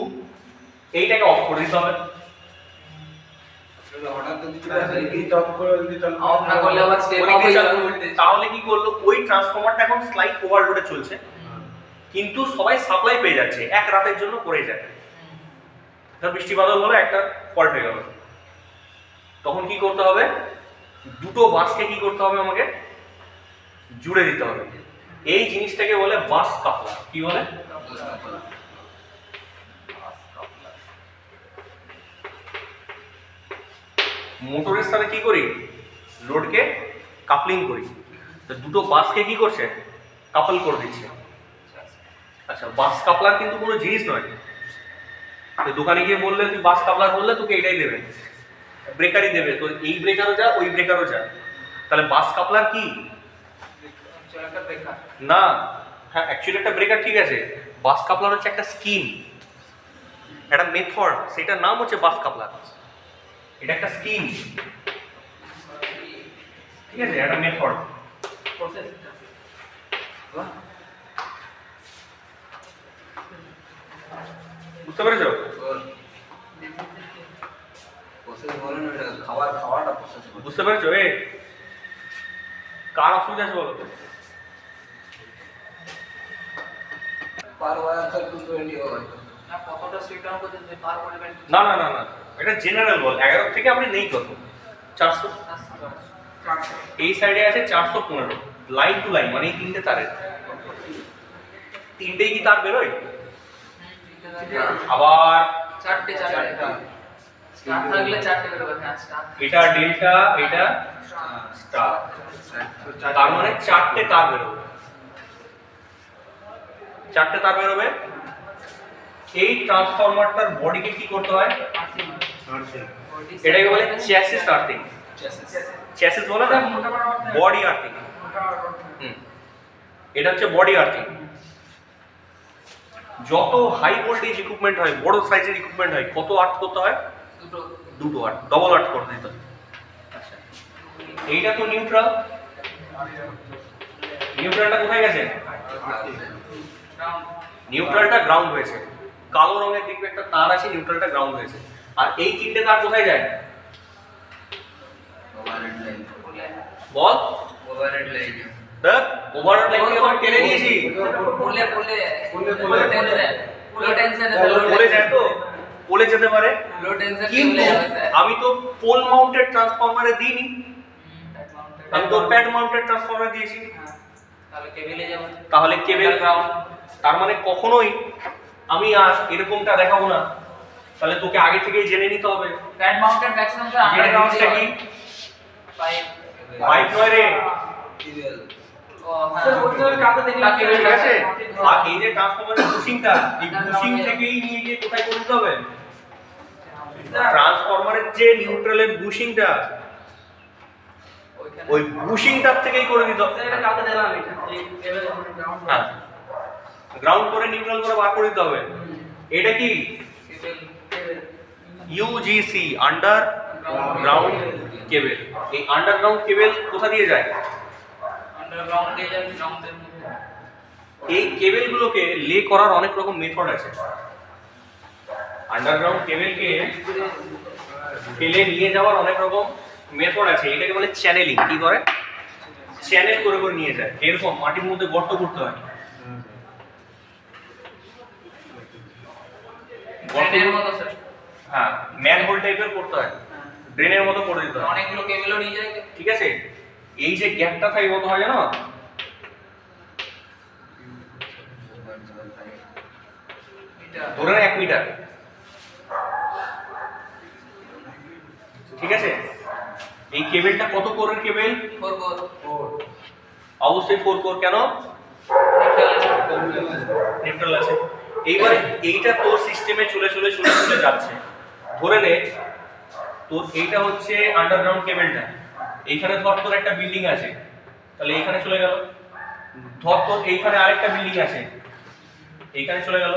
A: এইটাকে অফ করে দিতে হবে।
B: হঠাৎ তো কিছু
C: অফ না করলে আবার স্টেপ আপ হয়ে যাবে ভোল্টেজ।
A: তাহলে কি করলো, ওই ট্রান্সফরমারটা এখন স্লাইড ওভারলোডে চলছে, কিন্তু সবাই সাপ্লাই পেয়ে যাচ্ছে, এক রাতের জন্য পড়ে যায়। ধর বৃষ্টি বাদল হলো, একটা ফল্ট হয়ে গেল, তখন কি করতে হবে? দুটো বাসকে কি করতে হবে? আমাকে জুড়ে দিতে হবে। এই জিনিসটাকে বলে বাস কাপলার। কি বলে? মোটরের সাথে কি করি, লোডকে কাপলিং করি। তো দুটো বাসকে কি করছে, কাপল করে দিচ্ছে। আচ্ছা, বাস কাপলার কিন্তু কোনো জিনিস নয়। তো দোকানে গিয়ে বললে তুই বাস কাপলার বললে তোকে এটাই দেবে, ব্রেকারই দেবে। তো এই ব্রেকারও যা, ওই ব্রেকারও যা। তাহলে বাস কাপলার কি
C: একটা ব্রেকার
A: না? হ্যাঁ, অ্যাকচুয়ালি একটা ব্রেকার, ঠিক আছে। বাস কাপলার হচ্ছে একটা স্কিম, একটা মেথড, সেটার নাম হচ্ছে বাস কাপলার। এটা একটা স্কিম, ঠিক আছে, একটা মেথড।
C: প্রসেস
A: বুঝতে পেরেছো?
B: প্রসেস বলে না, এটা খাওয়াটা প্রসেস বলে।
A: বুঝতে পেরেছো? এ কার অসুবিধা আছে বলো তো?
B: পার ওয়ার তো 220 হয়।
C: না কতটা স্ট্রিক্ট ডাউন করতে পার পরিমাণ
A: না না না না, এটা জেনারেল বল। 11 থেকে আপনি নেই কত, 400। এই সাইডে আছে 415, লাইন টু লাইন, মানে এই তিনটে তারের, তিনটেই কি তার বেরোয়? আবার
C: চারটে স্টার থাকলে চারটে বেরোবে। হ্যাঁ স্টার,
A: এটা ডেল্টা, এটা স্টার, তার মানে চারটে তার বেরোবে, চারটে তার বেরোবে। এই ট্রান্সফরমারটার বডিকে কি করতে হয়? এটাকে বলে চ্যাসিস আর্থিং। চ্যাসিস বলে না, বডি আর্থিং। এটা হচ্ছে বডি আর্থিং। যত হাই ভোল্টেজ ইকুইপমেন্ট হয়, বড় সাইজের ইকুইপমেন্ট হয়, কত আর্থ করতে হয়? দুটো আর্থ, ডবল আর্থ করে দিতে হয়। আচ্ছা, এইটা তো নিউট্রাল, নিউট্রালটা কোথায় গেছে? নিউট্রালটা গ্রাউন্ড হয়েছে, কালো রঙের দেখবে একটা তার আছে, নিউট্রালটা গ্রাউন্ড হয়েছে। আর এই তিনটে তার কোথায় যায়?
B: Overhead line.
A: বল।
B: Overhead line.
A: দেখ, ওভারহেড লাইন থেকে আমরা টেনে দিয়েছি,
C: পোলে টেনশন, লো টেনশন
A: বলে যায় তো, বলে যেতে পারে।
C: লো টেনশন
A: কিন্তু আমি তো পোল মাউন্টেড ট্রান্সফরমারে দিইনি, আমি তো প্যাড মাউন্টেড ট্রান্সফরমারে দিয়েছি।
C: তাহলে কেবলে যাবে,
A: তাহলে কেবল গ্রাউন্ড। তার মানে কখনোই আমি আজ এরকমটা দেখাবো না, তাহলে তোকে আগে থেকেই জেনে নিতে হবে।
C: প্যাড মাউন্টেড ম্যাক্সিমাম তো
A: এটা জিনিসটা কি?
C: পাইপ
A: পাইপ নয় রে,
B: কেবল।
C: ও হ্যাঁ ওই কাটতে দেখলে কেবল
A: ঠিক আছে। আর এই যে ট্রান্সফরমারের বুশিংটা, এই বুশিং থেকেই নিয়ে গিয়ে কোথায় করে দিতে হবে? ট্রান্সফরমারের যে নিউট্রালের বুশিংটা, ওই বুশিংটার থেকেই করে দিতে হবে।
C: এটা কাটতে দিলাম, এটা এই কেবল গ্রাউন্ড,
A: হ্যাঁ, গ্রাউন্ড করে নিউট্রাল করে বার করে দিতে হবে। এটা কি?
C: কেবল
A: ইউজিসি, আন্ডারগ্রাউন্ড কেবল। এই আন্ডারগ্রাউন্ড কেবল কোথা দিয়ে যায়?
C: আন্ডারগ্রাউন্ড দিয়ে যাবে গ্রাউন্ডের মধ্যে।
A: এই কেবলগুলোকে লে করার অনেক রকম মেথড আছে। আন্ডারগ্রাউন্ড কেবলকে ফেলে নিয়ে যাওয়ার অনেক রকম মেথড আছে। এটাকে বলে চ্যানেলিং। কি করে? চ্যানেল করে করে নিয়ে যায়। এরকম মাটির মধ্যে গর্ত করতে হয়,
C: ড্রেনের মতো স্যার,
A: হ্যাঁ, ম্যানহোল টাইপের করতে হয়, ড্রেনের মতো করে দিতে হয়।
C: অনেকগুলো কেবলও নিয়ে যায়।
A: ঠিক আছে। এই যে গ্যাপটা থাকে কত হয় জানো?
C: এটা
A: ধরে না 1 মিটার। ঠিক আছে। এই কেবলটা কত কোরের কেবল?
C: 4 কোর,
A: অবশ্যই 4 কোর। কেন? নিউট্রাল আছে। এইবার এইটা তোর সিস্টেমে চলে চলে চলে চলে যাচ্ছে। ধরে নে তোর এইটা হচ্ছে আন্ডারগ্রাউন্ড কেবলটা, এইখানে ধর তোর একটা বিল্ডিং আছে, তাহলে এইখানে চলে গেল। ধর তোর এইখানে আরেকটা বিল্ডিং আছে, এইখানে চলে গেল।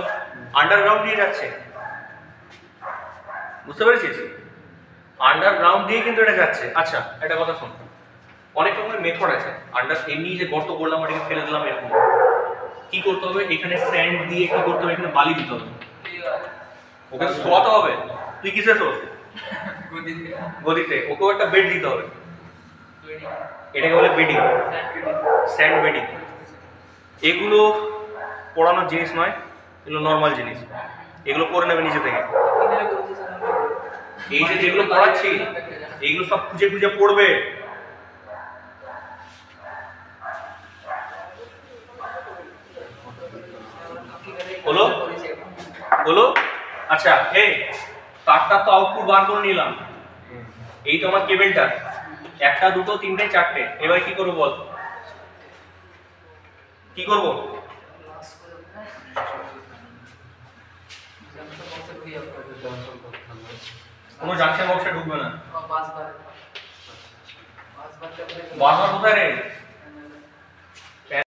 A: আন্ডারগ্রাউন্ড দিয়ে যাচ্ছে, বুঝতে পেরেছিস? আন্ডারগ্রাউন্ড দিয়ে কিন্তু এটা যাচ্ছে। আচ্ছা, একটা কথা শোন, অনেক রকমের মেথড আছে। এমনি যে গর্ত করলাম, এটাকে ফেলে দিলাম, এরকম কি করতে হবে? এখানে স্যান্ড দিয়ে কি করতে হবে? এখানে বালি দিতে হবে, ওকে শোয়াতে হবে। তুই কিসে শোস? গদিতে। ওকেও একটা বেড দিতে হবে, এটাকে বলে বেডিং, স্যান্ড বেডিং। এগুলো পড়ানোর জিনিস নয়, এগুলো নর্মাল জিনিস, এগুলো করে নেবে নিজে থেকে। এই যে যেগুলো পড়াচ্ছি, এইগুলো সব খুঁজে খুঁজে পড়বে। হলো হলো। আচ্ছা, এই তারটা তো আউটপুট বার করে নিলাম, এই তো আমার কেবেলটা, একটা দুটো তিনটে চারটে, এবার কি করবো বল, কি করবো? কোনো জাংশন বক্সে ঢুকবে না। বাস বার কোথায় রে?